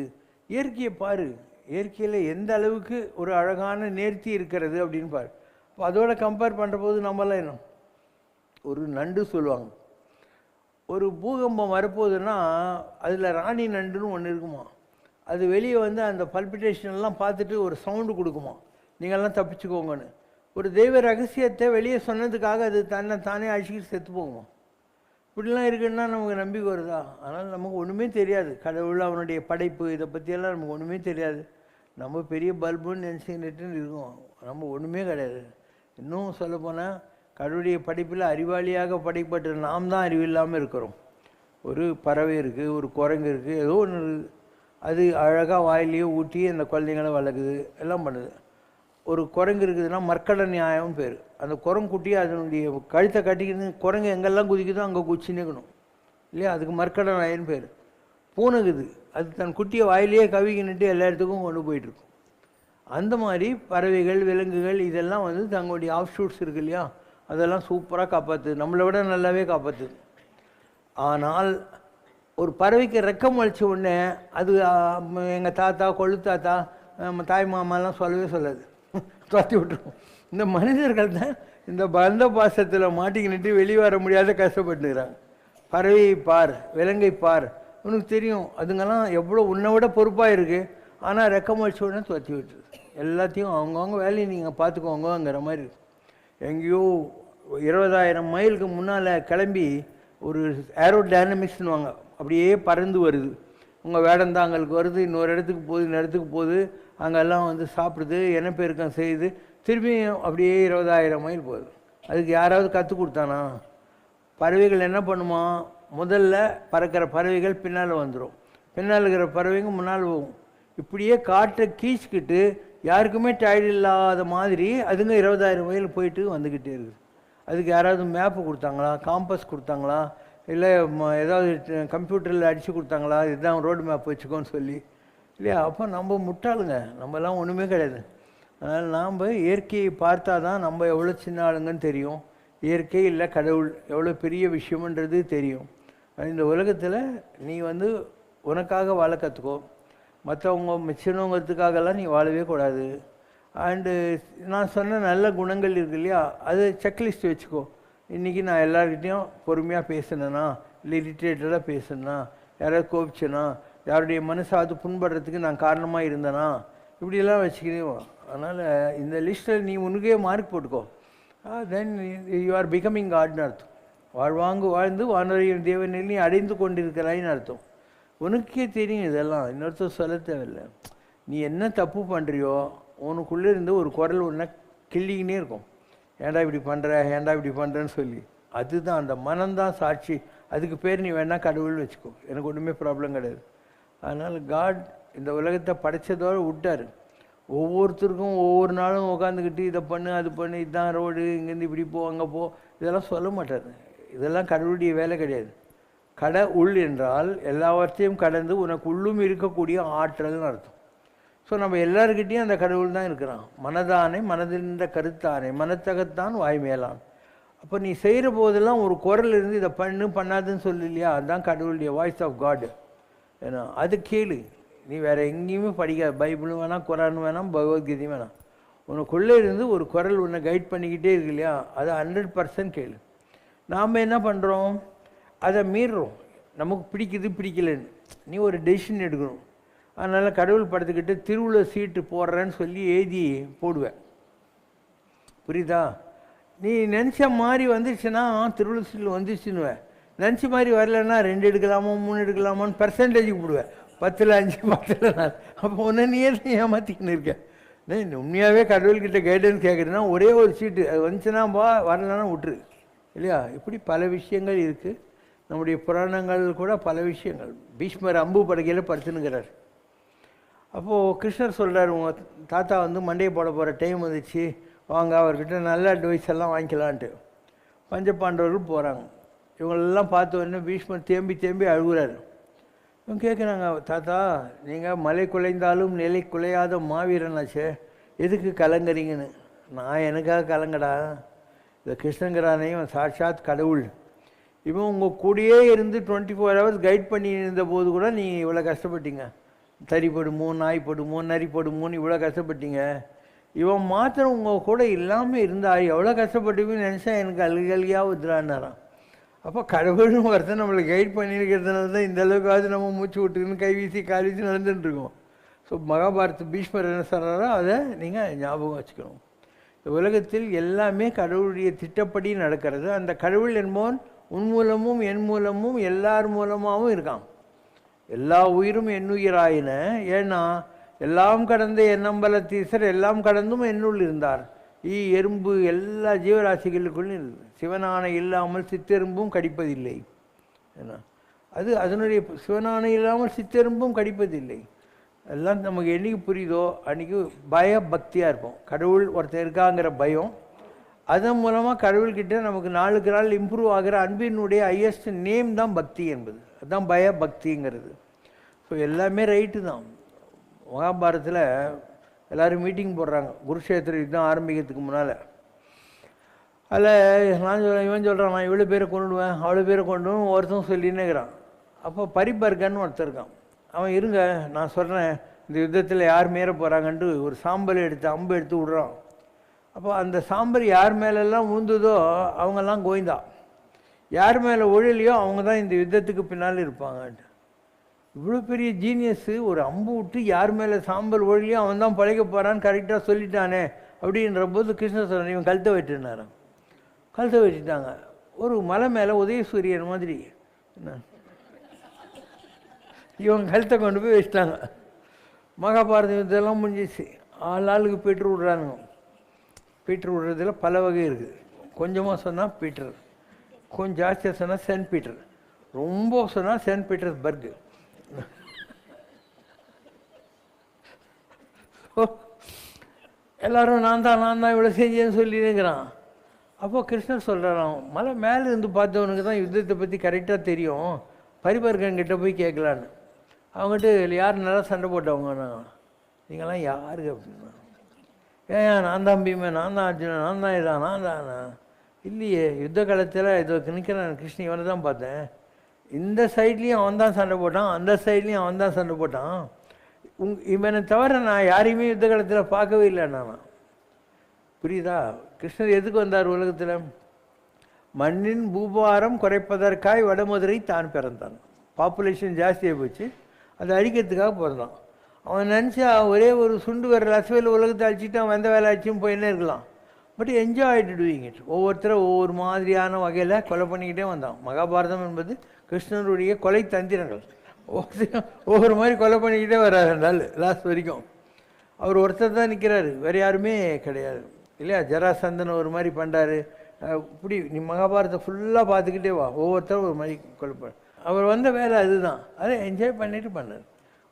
இயற்கையை பாரு, இயற்கையில் எந்த அளவுக்கு ஒரு அழகான நேர்த்தி இருக்கிறது அப்படின்னு பாரு. இப்போ அதோட கம்பேர் பண்ணுற போது நம்மளாம் என்ன, ஒரு நண்டு சொல்லுவாங்க, ஒரு பூகம்பம் வரப்போகுதுன்னா அதில் ராணி நண்டுன்னு ஒன்று இருக்குமா. அது வெளியே அந்த பல்பிட்டேஷன்லாம் பார்த்துட்டு ஒரு சவுண்டு கொடுக்குமா, நீங்கள்லாம் தப்பிச்சுக்கோங்கன்னு. ஒரு தெய்வ ரகசியத்தை வெளியே சொன்னதுக்காக அது தானே அழிச்சிக்கிட்டு செத்து போகுமா. இப்படிலாம் இருக்குன்னா நமக்கு நம்பிக்கை வருதா? அதனால் நமக்கு ஒன்றுமே தெரியாது. கடவுள், அவனுடைய படைப்பு, இதை பற்றியெல்லாம் நமக்கு ஒன்றுமே தெரியாது. நம்ம பெரிய பல்புன்னு நினச்சிக்கிட்டுன்னு இருக்கோம். நம்ம ஒன்றுமே கிடையாது. இன்னும் சொல்லப்போனால் கடவுளுடைய படைப்பில் அறிவாளியாக படைப்பட்ட நாம் தான் அறிவில்லாமல் இருக்கிறோம். ஒரு பறவை இருக்குது, ஒரு குரங்கு இருக்குது, ஏதோ ஒன்று இருக்குது. அது அழகாக வாயிலேயே ஊட்டி அந்த குழந்தைங்களை வளர்க்குது, எல்லாம் பண்ணுது. ஒரு குரங்கு இருக்குதுன்னா மர்க்கட நியாயம் பேர். அந்த குரங்குட்டி அதனுடைய கழுத்தை கட்டிக்கிட்டு குரங்கு எங்கெல்லாம் குதிக்குதோ அங்கே குச்சின்னுக்கணும் இல்லையா? அதுக்கு மர்க்கட நியாயம்னு பேர். பூனைக்குது, அது தன் குட்டியை வாயிலேயே கவிக்கின்னுட்டு எல்லா இடத்துக்கும் கொண்டு போயிட்டுருக்கும். அந்த மாதிரி பறவைகள், விலங்குகள் இதெல்லாம் தங்களுடைய ஆஃப் ஷூட்ஸ் இருக்கு இல்லையா, அதெல்லாம் சூப்பராக காப்பாற்றுது, நம்மளை விட நல்லாவே காப்பாற்றுது. ஆனால் ஒரு பறவைக்கு ரெக்கம் வலிச்ச உடனே அது எங்கள் தாத்தா, கொள்ளு தாத்தா, தாய் மாமாலாம் சொல்லவே சொல்லாது, துரத்தி விட்டுருவோம். இந்த மனிதர்கள் தான் இந்த பந்த பாசத்தில் மாட்டிக்கிட்டு வெளியே வர முடியாத கஷ்டப்பட்டுக்கிறாங்க. பறவையை பார், விலங்கை பார், உனக்கு தெரியும் அதுங்கெல்லாம் எவ்வளோ உன்னை விட பொறுப்பாக இருக்குது. ஆனால் ரெக்கம் வலிச்ச உடனே துரத்தி விட்டுருது. எல்லாத்தையும் அவங்கவுங்க வேலையை நீங்கள் பார்த்துக்கோங்கிற மாதிரி. எங்கேயோ 20,000 மைலுக்கு முன்னால் கிளம்பி ஒரு ஏரோடைனமிக்ஸ்னுவாங்க, அப்படியே பறந்து வருது. உங்கள் வேடந்தாங்களுக்கு வருது, இன்னொரு இடத்துக்கு போகுது, இந்த இடத்துக்கு போகுது. அங்கெல்லாம் வந்து சாப்பிடுது, இனப்பெருக்கம் செய்யுது, திரும்பியும் அப்படியே 20,000 மைல் போகுது. அதுக்கு யாராவது கற்றுக் கொடுத்தானா? பறவைகள் என்ன பண்ணுமா, முதல்ல பறக்கிற பறவைகள் பின்னால் வந்துடும், பின்னால் இருக்கிற பறவைங்க முன்னால் போகும். இப்படியே காற்றை கீச்சிக்கிட்டு யாருக்குமே டயர்டு இல்லாத மாதிரி அதுங்க 20,000 மைல் போயிட்டு வந்துக்கிட்டே இருக்குது. அதுக்கு யாராவது மேப்பு கொடுத்தாங்களா, காம்பஸ் கொடுத்தாங்களா, இல்லை ஏதாவது கம்ப்யூட்டரில் அடித்து கொடுத்தாங்களா, இதுதான் ரோடு மேப் வச்சுக்கோன்னு சொல்லி? இல்லையா? அப்போ நம்ம முட்டாளுங்க, நம்மலாம் ஒன்றுமே கிடையாது. அதனால் நாம் இயற்கையை பார்த்தா தான் நம்ம எவ்வளோ சின்ன ஆளுங்கன்னு தெரியும், இயற்கை இல்லை கடவுள் எவ்வளோ பெரிய விஷயம்ன்றது தெரியும். இந்த உலகத்தில் நீ வந்து உனக்காக வாழ கற்றுக்கோ, மற்றவங்க மிச்சினவங்கிறதுக்காகலாம் நீ வாழவே கூடாது. அண்டு நான் சொன்ன நல்ல குணங்கள் இருக்கு இல்லையா, அது செக்லிஸ்ட் வச்சுக்கோ. இன்றைக்கி நான் எல்லாருக்கிட்டேயும் பொறுமையாக பேசினேன்னா, இல்லை இரிட்டேட்டடாக பேசுனா, யாராவது கோபிச்சேனா, யாருடைய மனசாவது புண்படுறதுக்கு நான் காரணமாக இருந்தேனா, இப்படியெல்லாம் வச்சுக்கிறேன். அதனால் இந்த லிஸ்ட்டில் நீ உனக்கே மார்க் போட்டுக்கோ. தென் யூ ஆர் பிகமிங் காட்னு அர்த்தம். வாழ்ந்து வானரையும் தேவனில் நீ அடைந்து கொண்டிருக்கிறாயின்னு அர்த்தம். உனக்கே தெரியும் இதெல்லாம், இன்னொருத்தர் சொல்ல தேவையில்லை. நீ என்ன தப்பு பண்ணுறியோ உனக்குள்ளே இருந்து ஒரு குரல் ஒன்றை கிள்ளிக்கினே இருக்கும், ஏன்டா இப்படி பண்ணுற, ஏன்டா இப்படி பண்ணுறேன்னு சொல்லி. அதுதான் அந்த மனம்தான் சாட்சி. அதுக்கு பேர் நீ வேணால் கடவுள் வச்சுக்கோ, எனக்கு ஒன்றுமே ப்ராப்ளம் கிடையாது. அதனால் காட் இந்த உலகத்தை படைச்சதோடு விட்டார். ஒவ்வொருத்தருக்கும் ஒவ்வொரு நாளும் உட்காந்துக்கிட்டு இதை பண்ணு அது பண்ணு, இதுதான் ரோடு, இங்கேருந்து இப்படி போ அங்கே போ, இதெல்லாம் சொல்ல மாட்டார். இதெல்லாம் கடவுளுடைய வேலை கிடையாது. கடவுள் என்றால் எல்லாவற்றையும் கடந்து உனக்கு உள்ளும் இருக்கக்கூடிய ஆற்றல்னு அர்த்தம். ஸோ நம்ம எல்லாருக்கிட்டேயும் அந்த கடவுள் தான் இருக்கிறான். மனதானே மனதின்ற கருத்தானே மனத்தகத்தான் வாய் மேலான். அப்போ நீ செய்கிற போதெல்லாம் ஒரு குரல் இருந்து இதை பண்ணாதுன்னு சொல்லு இல்லையா, அதுதான் கடவுளுடைய வாய்ஸ் ஆஃப் காட். ஏன்னா அது கேளு, நீ வேறு எங்கேயுமே படிக்காது, பைபிளும் வேணாம், குரான் வேணாம், பகவத்கீதையும் வேணாம். உனக்குள்ளே இருந்து ஒரு குரல் உன்னை கைட் பண்ணிக்கிட்டே இருக்கு இல்லையா, அதை 100% கேளு. நாம் என்ன பண்ணுறோம், அதை மீறுறோம். நமக்கு பிடிக்குது பிடிக்கலன்னு நீ ஒரு டெசிஷன் எடுக்கணும். அதனால் கடவுள் படத்துக்கிட்ட திருவுள சீட்டு போடுறேன்னு சொல்லி எழுதி போடுவேன், புரியுதா? நீ நினச்ச மாதிரி வந்துடுச்சுன்னா திருவுள சீட்டில் வந்துச்சுன்னுவேன், நினச்ச மாதிரி வரலன்னா 2 எடுக்கலாமோ 3 எடுக்கலாமான்னு பெர்சன்டேஜுக்கு போடுவேன், 10ல் 5 10ல் 4. அப்போ ஒன்று நீயே ஏமாற்றிக்கின்னு இருக்கேன். உண்மையாகவே கடவுள்கிட்ட கைடன்ஸ் கேட்குறதுன்னா ஒரே ஒரு சீட்டு, அது வந்துச்சுன்னா வரலன்னா விட்டுரு இல்லையா. இப்படி பல விஷயங்கள் இருக்குது. நம்முடைய புராணங்கள் கூட பல விஷயங்கள். பீஷ்மர் அம்பு படுக்கையில் படுத்துனுங்கிறார். அப்போது கிருஷ்ணர் சொல்கிறார், உங்கள் தாத்தா வந்து மண்டையை போட போகிற டைம் வந்துச்சு, வாங்க அவர்கிட்ட நல்ல அட்வைஸ் எல்லாம் வாங்கிக்கலான்ட்டு பஞ்சபாண்டவர்கள் போகிறாங்க. இவங்களெல்லாம் பார்த்த உடனே பீஷ்மர் தேம்பி அழுகுறாரு. இவங்க கேட்குறாங்க, தாத்தா நீங்கள் மலை குலைந்தாலும் நிலை குலையாத மாவீரனாச்சே, எதுக்கு கலங்குறீங்கன்னு. நான் எனக்காக கலங்கடா, இந்த கிருஷ்ணங்கிறானே இவன் சாட்சாத் கடவுள், இவன் உங்கள் கூடயே இருந்து 24 hours கைட் பண்ணி இருந்த போது கூட நீங்கள் இவ்வளோ கஷ்டப்பட்டீங்க, தறி போடுமோ நாய் போடுமோ நரி போடுமோன்னு இவ்வளோ கஷ்டப்பட்டீங்க, இவன் மாத்திரம் உங்கள் கூட இல்லாமல் இருந்தா எவ்வளோ கஷ்டப்பட்டுன்னு நினச்சா எனக்கு அழுகலியாக வந்துடான்னாரான். அப்போ கடவுள்னு ஒருத்தன் நம்மளை கைட் பண்ணியிருக்கிறதுனால தான் இந்த அளவுக்காவது நம்ம மூச்சு விட்டுக்குன்னு கை வீசி கால் வீசி நடந்துட்டுருக்கோம். ஸோ மகாபாரத பீஷ்மர் என்ன சொல்கிறாரோ அதை நீங்கள் ஞாபகம் வச்சுக்கணும். இந்த உலகத்தில் எல்லாமே கடவுளுடைய திட்டப்படி நடக்கிறது. அந்த கடவுள் என்பவன் உன் மூலமும் என் மூலமும் எல்லார் மூலமாகவும் இருக்கான். எல்லா உயிரும் என்னுயிராயின, ஏன்னா எல்லாம் கடந்த என்னம்பலத்தீசர் எல்லாம் கடந்தும் என்னுள் இருந்தார். எறும்பு எல்லா ஜீவராசிகளுக்குள்ளும் இருக்குது. சிவனானை இல்லாமல் சித்தெரும்பும் கடிப்பதில்லை. ஏன்னா அது அதனுடைய சிவனானை இல்லாமல் சித்தெரும்பும் கடிப்பதில்லை. எல்லாம் நமக்கு என்றைக்கு புரியுதோ அன்றைக்கி பயபக்தியாக இருப்போம். கடவுள் ஒருத்தர் இருக்காங்கிற பயம், அதன் மூலமாக கடவுள்கிட்ட நமக்கு நாளுக்கு நாள் இம்ப்ரூவ் ஆகிற அன்பினுடைய ஹையஸ்ட் நேம் தான் பக்தி என்பது. அதுதான் பயபக்திங்கிறது. ஸோ எல்லாமே ரைட்டு தான். மகாபாரதத்தில் எல்லோரும் மீட்டிங் போடுறாங்க குருஷேத்திர யுத்தம் ஆரம்பிக்கிறதுக்கு முன்னால். அதில் நான் சொல்கிறேன், இவன் சொல்கிறான் நான் இவ்வளோ பேரை கொண்டுடுவேன் அவ்வளோ பேரை கொண்டுடுவேன் ஒருத்தன் சொல்லினே இருக்கிறான். அப்போ பரிபர்கன்னு ஒருத்தர் இருக்கான். அவன் இருங்க நான் சொல்கிறேன் இந்த யுத்தத்தில் யார் மீற போகிறாங்கன்ட்டு ஒரு சாம்பல் எடுத்து அம்பு எடுத்து விட்றான். அப்போ அந்த சாம்பல் யார் மேலெல்லாம் ஊந்துதோ அவங்கெல்லாம் கோய்ந்தா, யார் மேலே ஒழிலையோ அவங்க தான் இந்த யுத்தத்துக்கு பின்னால் இருப்பாங்கன்ட்டு. இவ்வளோ பெரிய ஜீனியஸு ஒரு அம்பு விட்டு யார் மேலே சாம்பல் ஒழிலையோ அவன் தான் பழைக்க போகிறான்னு கரெக்டாக சொல்லிட்டானே அப்படின்ற போது கிருஷ்ணர் சொல்கிறான், இவன் கழுத்தை வெட்டினாரான். கழுத்தை வெட்டிட்டாங்க. ஒரு மலை மேலே உதயசூரியன் மாதிரி என்ன இவன் கழுத்தை கொண்டு போய் வச்சிட்டாங்க. மகாபாரத யுத்தம்லாம் முடிஞ்சிச்சு. ஆளுக்கு பீட்டர் விடுறானுங்க. பீட்டர் விடுறதுல பல வகை இருக்குது. கொஞ்சமாக சொன்னால் பீட்டர், கொஞ்சம் ஜாஸ்தியாக சொன்னால் சென்ட் பீட்டர், ரொம்ப சொன்னால் சென்ட் பீட்டர்ஸ்பர்க். எல்லாரும் நான் தான் இவ்வளோ செஞ்சேன்னு சொல்லியிருக்கிறான். அப்போது கிருஷ்ணர் சொல்கிறாராம், மலை மேலே இருந்து பார்த்தவனுக்கு தான் யுத்தத்தை பற்றி கரெக்டாக தெரியும், பரிபர்கன்கிட்ட போய் கேட்கலான்னு. அவங்ககிட்ட யார் நல்லா சண்டை போட்டவங்கண்ணா, நீங்களாம் யாருக்கு அப்படின்னா, ஏன் நான் தான் பீமன், நான் தான் அர்ஜுனன், நான் தான் இதான், நான் தானா? இல்லையே, யுத்த காலத்தில் இதோ நிற்கிறேன் கிருஷ்ணன், இவனை தான் பார்த்தேன். இந்த சைட்லேயும் அவன் தான் சண்டை போட்டான், அந்த சைட்லேயும் அவன் தான் சண்டை போட்டான். இவனை தவிர நான் யாரையுமே யுத்த காலத்தில் பார்க்கவே இல்லை. நான் புரியுதா? கிருஷ்ணர் எதுக்கு வந்தார் உலகத்தில்? மண்ணின் பூபாரம் குறைப்பதற்காய் வடமதுரை தான் பிறந்தான். பாப்புலேஷன் ஜாஸ்தியாக போச்சு, அதை அழிக்கிறதுக்காக பிறந்தான். அவன் நினச்சா ஒரே ஒரு சுண்டு வர லட்சவேல உலகத்தை அழிச்சிட்டு அவன் எந்த வேலை ஆச்சும் போயின்னே இருக்கலாம். But enjoy doing it. ஒவ்வொருத்தரும் ஒவ்வொரு மாதிரியான வகையில் கொலை பண்ணிக்கிட்டே வந்தான். மகாபாரதம் என்பது கிருஷ்ணருடைய கொலை தந்திரங்கள். ஒவ்வொரு மாதிரி கொலை பண்ணிக்கிட்டே வர்றாரு நாள் லாஸ்ட் வரைக்கும். அவர் ஒருத்தர் தான் நிற்கிறாரு, வேறு யாருமே கிடையாது இல்லையா? ஜராசந்தன் ஒரு மாதிரி பண்ணுறாரு. இப்படி நீ மகாபாரதத்தை ஃபுல்லாக பார்த்துக்கிட்டே வா, ஒவ்வொருத்தரும் ஒரு மாதிரி கொலை பண்ண. அவர் வந்த வேலை அதுதான், அதை என்ஜாய் பண்ணிட்டு பண்ணார்.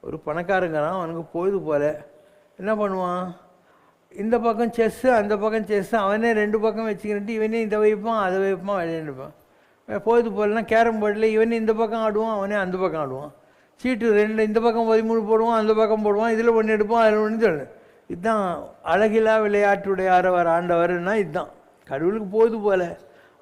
ஒரு பணக்காரங்கிறான், அவனுக்கு பொழுது போல என்ன பண்ணுவான், இந்த பக்கம் செஸ்ஸு அந்த பக்கம் செஸ்ஸு, அவனே ரெண்டு பக்கம் வச்சுக்கிட்டு இவனே இந்த வைப்பான் அதை வைப்பான் விளையாண்டுப்பான். பொழுது போலனா கேரம் போர்டில் இவனே இந்த பக்கம் ஆடுவான், அவனே அந்த பக்கம் ஆடுவான். சீட்டு ரெண்டு, இந்த பக்கம் 13 போடுவான், அந்த பக்கம் போடுவான், இதில் ஒன்று எடுப்பான், அதில் ஒன்று சொல்லு. இதுதான் அழகிலா விளையாட்டுடைய ஆரவர் ஆண்டவர்னா. இதுதான் கடவுளுக்கு பொழுது போல,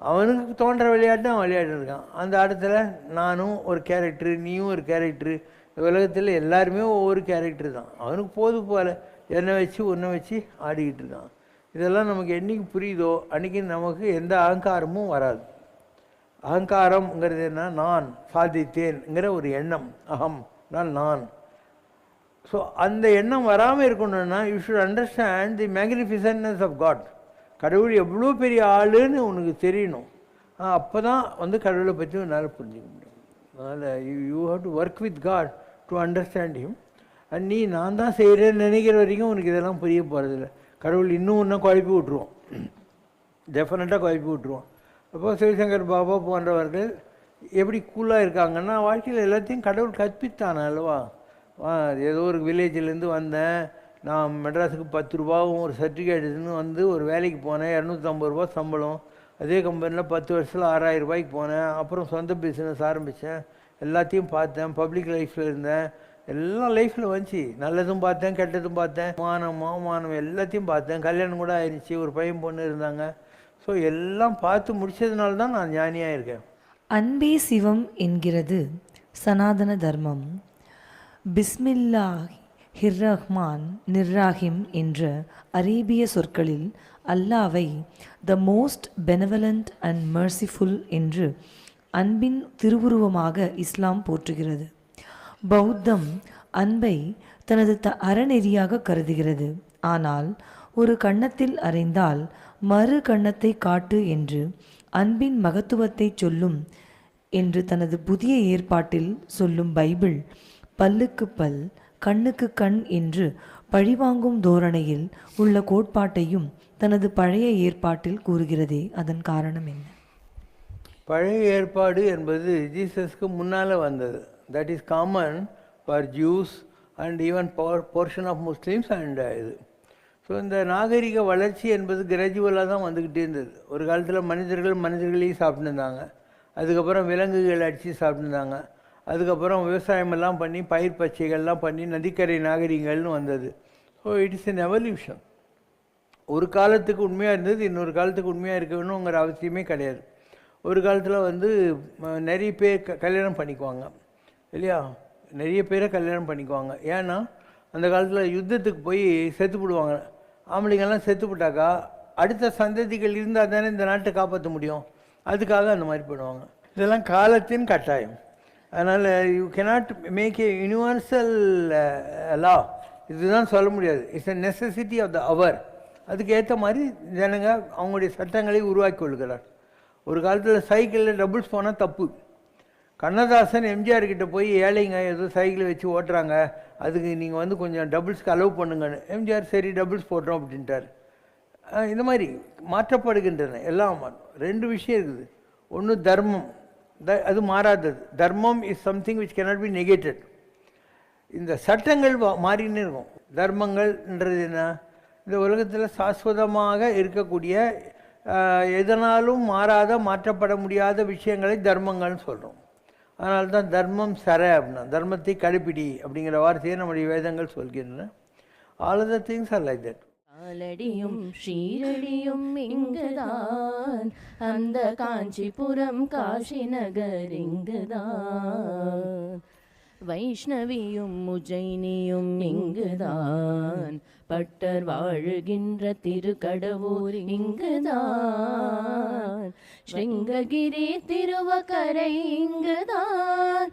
அவனுக்கு தோன்ற விளையாட்டு அவன் விளையாட்டு இருக்கான். அந்த இடத்துல நானும் ஒரு கேரக்டரு, நீயும் ஒரு கேரக்டரு, உலகத்தில் எல்லாருமே ஒவ்வொரு கேரக்டர் தான். அவனுக்கு போது போல என்னை வச்சு ஒன்றை வச்சு ஆடிக்கிட்டு இருக்கான். இதெல்லாம் நமக்கு என்றைக்கு புரியுதோ அன்றைக்கி நமக்கு எந்த அகங்காரமும் வராது. அகங்காரம்ங்கிறது என்ன? நான் சாதித்தேன்ங்கிற ஒரு எண்ணம், அகம் நான். ஸோ அந்த எண்ணம் வராமல் இருக்கணும்னா you should understand the magnificentness of God. கடவுள் எவ்வளோ பெரிய ஆளுன்னு உனக்கு தெரியணும். அப்போ தான் கடவுளை பற்றி உன்னால் புரிஞ்சுக்க முடியும். அதனால் you have to work with God to understand him. And நீ நான் தான் செய்கிறேன்னு நினைக்கிற வரைக்கும் உனக்கு இதெல்லாம் புரிய போகிறதில்ல. கடவுள் இன்னும் குழப்பி விட்ருவோம், டெஃபினட்டாக குழப்பி விட்ருவோம். அப்போ சிவசங்கர் பாபா போன்றவர்கள் எப்படி கூலாக இருக்காங்கன்னா, வாழ்க்கையில் எல்லாத்தையும் கடவுள் கற்பித்தான் அல்லவா. ஏதோ ஒரு வில்லேஜிலேருந்து வந்தேன், நான் மெட்ராஸுக்கு 10 ரூபாவும் ஒரு சர்டிஃபிகேட் எடுத்துன்னு வந்து ஒரு வேலைக்கு போனேன், 250 ரூபா சம்பளம். அதே கம்பெனியில் 10 வருஷத்தில் 6000 ரூபாய்க்கு போனேன். அப்புறம் சொந்த பிஸ்னஸ் ஆரம்பித்தேன், எல்லாத்தையும் பார்த்தேன், பப்ளிக் லைஃப்பில் இருந்தேன், எல்லாம் லைஃப்பில் வந்துச்சு. நல்லதும் பார்த்தேன், கெட்டதும் பார்த்தேன், மானம் எல்லாத்தையும் பார்த்தேன். கல்யாணம் கூட ஆயிடுச்சு, ஒரு பையன் பொண்ணு இருந்தாங்க. ஸோ எல்லாம் பார்த்து முடிச்சதுனால தான் நான் ஞானியாக இருக்கேன். அன்பே சிவம் என்கிறது சனாதன தர்மம். பிஸ்மில்லா ஹிர்ரஹ்மான் நிர்ராஹிம் என்ற அரேபிய சொற்களில் அல்லாவை the most benevolent and merciful என்று அன்பின் திருவுருவமாக இஸ்லாம் போற்றுகிறது. பௌத்தம் அன்பை தனது அறநெறியாக கருதுகிறது. ஆனால் ஒரு கன்னத்தில் அறைந்தால் மறு கன்னத்தை காட்டு என்று அன்பின் மகத்துவத்தை சொல்லும் என்று தனது புதிய ஏற்பாட்டில் சொல்லும் பைபிள் பல்லுக்கு பல் கண்ணுக்கு கண் என்று பழிவாங்கும் தோரணையில் உள்ள கோட்பாட்டையும் தனது பழைய ஏற்பாட்டில் கூறுகிறதே. அதன் காரணம் என்ன? பழைய ஏற்பாடு என்பது ஜீசஸ்க்கு முன்னால் வந்தது. That is common for Jews and even portion of Muslims and இது. ஸோ இந்த நாகரிக வளர்ச்சி என்பது கிராஜுவலாக தான் வந்துக்கிட்டே இருந்தது. ஒரு காலத்தில் மனிதர்களையும் சாப்பிட்டுருந்தாங்க, அதுக்கப்புறம் விலங்குகள் அடித்து சாப்பிட்டுருந்தாங்க, அதுக்கப்புறம் விவசாயமெல்லாம் பண்ணி பயிர் பச்சைகள்லாம் பண்ணி நதிக்கரை நாகரிகங்கள்னு வந்தது. So it is N evolution. ஒரு காலத்துக்கு உண்மையாக இருந்தது, இன்னொரு காலத்துக்கு உண்மையாக இருக்கணுங்கிற அவசியமே கிடையாது. ஒரு காலத்தில் நிறைய பேர் கல்யாணம் பண்ணிக்குவாங்க இல்லையா, நிறைய பேரை கல்யாணம் பண்ணிக்குவாங்க. ஏன்னா அந்த காலத்தில் யுத்தத்துக்கு போய் செத்துப்பிடுவாங்க. ஆம்பளைங்கள்லாம் செத்துப்பிட்டாக்கா அடுத்த சந்ததிகள் இருந்தால் தானே இந்த நாட்டை காப்பாற்ற முடியும், அதுக்காக அந்த மாதிரி பண்ணுவாங்க. இதெல்லாம் காலத்தின் கட்டாயம். அதனால் you cannot make a universal law, இதுதான் சொல்ல முடியாது. It's a necessity of the hour. அதுக்கு ஏற்ற மாதிரி ஜனங்க அவங்களுடைய சட்டங்களை உருவாக்கி கொள்கிறார். ஒரு காலத்தில் சைக்கிளில் டபுள்ஸ் போனால் தப்பு. கண்ணதாசன் எம்ஜிஆர் கிட்ட போய் ஏழைங்க ஏதோ சைக்கிளை வச்சு ஓட்டுறாங்க அதுக்கு நீங்கள் வந்து கொஞ்சம் டபுள்ஸ்க்கு அலோவ் பண்ணுங்கன்னு. எம்ஜிஆர் சரி டபுள்ஸ் போடுறோம் அப்படின்ட்டார். இந்த மாதிரி மாற்றப்படுகின்றன எல்லாம். ரெண்டு விஷயம் இருக்குது. ஒன்று தர்மம், அது மாறாதது. தர்மம் is something which cannot be negated. இந்த சட்டங்கள் மாறின்னு இருக்கும். தர்மங்கள்ன்றது என்ன? இந்த உலகத்தில் சாஸ்வதமாக இருக்கக்கூடிய எதனாலும் மாறாத மாற்றப்பட முடியாத விஷயங்களை தர்மங்கள்னு சொல்கிறோம். அதனால தான் தர்மம் சர அப்படின்னா தர்மத்தை கடைப்பிடி அப்படிங்கிற வார்த்தையை நம்முடைய வேதங்கள் சொல்கின்றன. All of the things are like that. காலடியும் ஷீரடியும் இங்குதான், அந்த காஞ்சிபுரம் காஷி நகர் இங்குதான், வைஷ்ணவியும் உஜ்ஜயினியும் இங்குதான், பட்டர் வாழுகின்ற திருக்கடவூர் இங்குதான், ஸ்ருங்ககிரி திருவக்கரை இங்குதான்,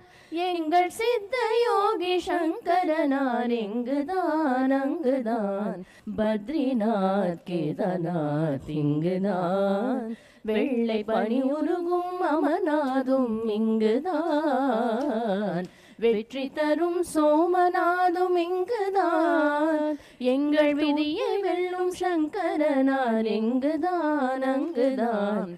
எங்கள் சித்த யோகி சங்கரனார் இங்குதான் அங்குதான், பத்ரிநாத் கேதார்நாத் இங்குதான், வெள்ளை பனி உருகும் அமர்நாதும் இங்குதான், வெற்றி தரும் சோமநாதும் இங்குதான், எங்கள் விதியை வெல்லும் சங்கரனார் எங்குதான் அங்குதான்,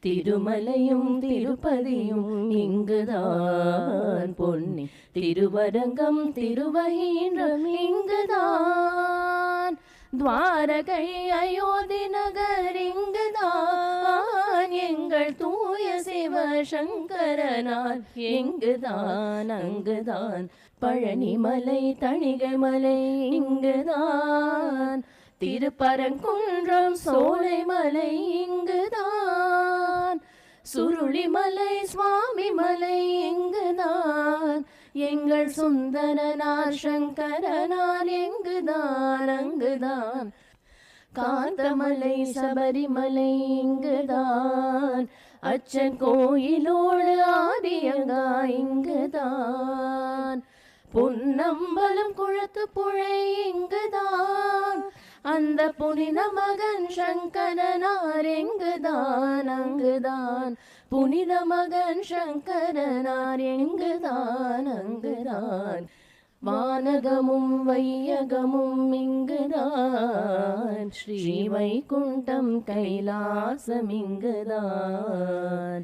திருமலையும் திருப்பதியும் இங்குதான், பொன்னி திருவரங்கம் திருவஹீன்றம் இங்குதான், துவாரகை அயோத்தி நகர் இங்குதான், எங்கள் தூய சிவசங்கரனார் எங்குதான் அங்குதான், பழனிமலை தணிகைமலை இங்குதான், திருப்பரங்குன்றம் சோலைமலை இங்குதான், சுருளிமலை சுவாமி மலை இங்குதான், எங்கள் சுந்தரனார் சங்கரனார் எங்குதான் அங்குதான், காந்தமலை சபரிமலை இங்குதான், அச்சன் கோயிலோடு ஆதியங்கா இங்குதான், பொன்னம்பலம் குளத்து புழை இங்குதான், அந்த புனித மகன் சங்கரனார் எங்குதான் அங்குதான், புனித மகன் சங்கரனார் எங்குதான் அங்குதான், வானகமும் வையகமும் இங்குதான், ஸ்ரீ வைகுண்டம் கைலாசம் இங்குதான்,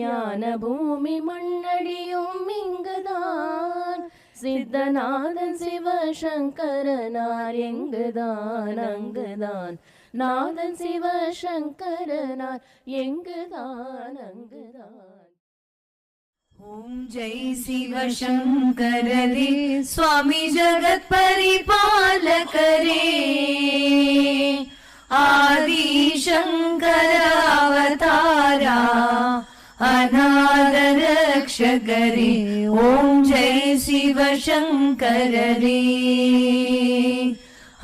ஞான பூமி மண்ணடியும் இங்குதான், சித்தநாதன் சிவசங்கரனார் எங்குதான் அங்குதான், நாதன் சிவசங்கரனார் எங்குதான் அங்குதான். ஓம் ஜெய் சிவசங்கரரே சுவாமி ஜகத் பரிபாலகரே, ஆதி சங்கர அவதாரா அநாத ரக்ஷகரே, ஓம் ஜெய் சிவசங்கரரே.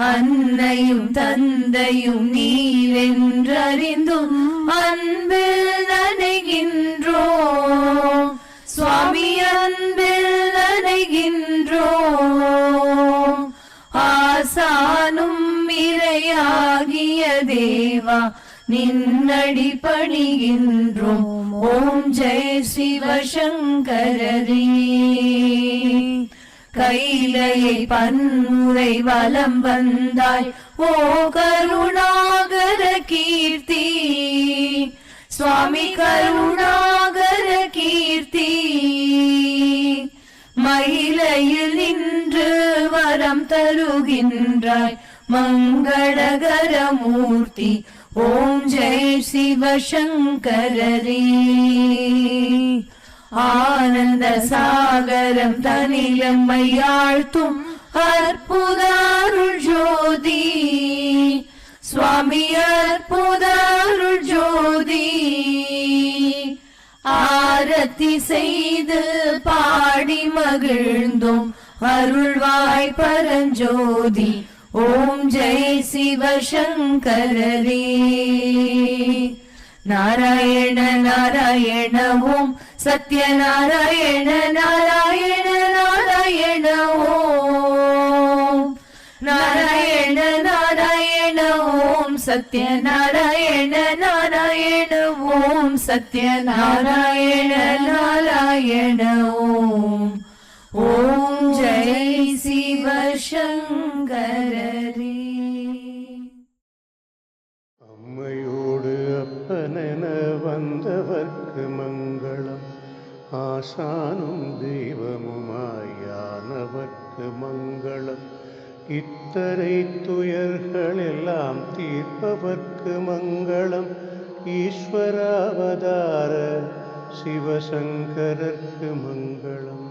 அன்னையும் தந்தையும் நீவென்றறிந்தும் அன்பில் நனைகின்றோம் சுவாமி, அன்பில் நனைகின்றோம், ஆசானும் இறையாகிய தேவா நின்னடி பணிகின்றோம். ஓம் ஜெய் சிவசங்கரரே. கைலையை பன்முறை வலம் வந்தாய் ஓ கருணாகர கீர்த்தி, சுவாமி கருணாகர கீர்த்தி, மயிலையில் நின்று வரம் தருகின்றாய் மங்களகர மூர்த்தி. ஓம் ஜெய் சிவசங்கரரே. ஆனந்த சாகரம் தனிலம்மை ஆழ்த்தும் அற்புத அருள் ஜோதி, சுவாமி அற்புத அருள் ஜோதி. ஆரத்தி செய்து பாடி மகிழ்ந்தோம் அருள்வாய் பரஞ்சோதி. ஓம் ஜெய் சிவசங்கரரே. நாராயண நாராயண ஓம் சத்யநாராயண நாராயண நாராயண ஓம். நாராயண நாராயண ஓம் சத்யநாராயண நாராயண ஓம் சத்யநாராயண நாராயண ஓம். ஓம் ஜெய் சிவசங்கரரே. அம்மையோடு அப்பனென வந்தவர்க்கு மங்களம், ஆசானும் தெய்வமுமாயானவர்க்கு மங்களம், இத்தரை துயர்கள் எல்லாம் தீர்ப்பவர்க்கு மங்களம், ஈஸ்வராவதார சிவசங்கரர்க்கு மங்களம்.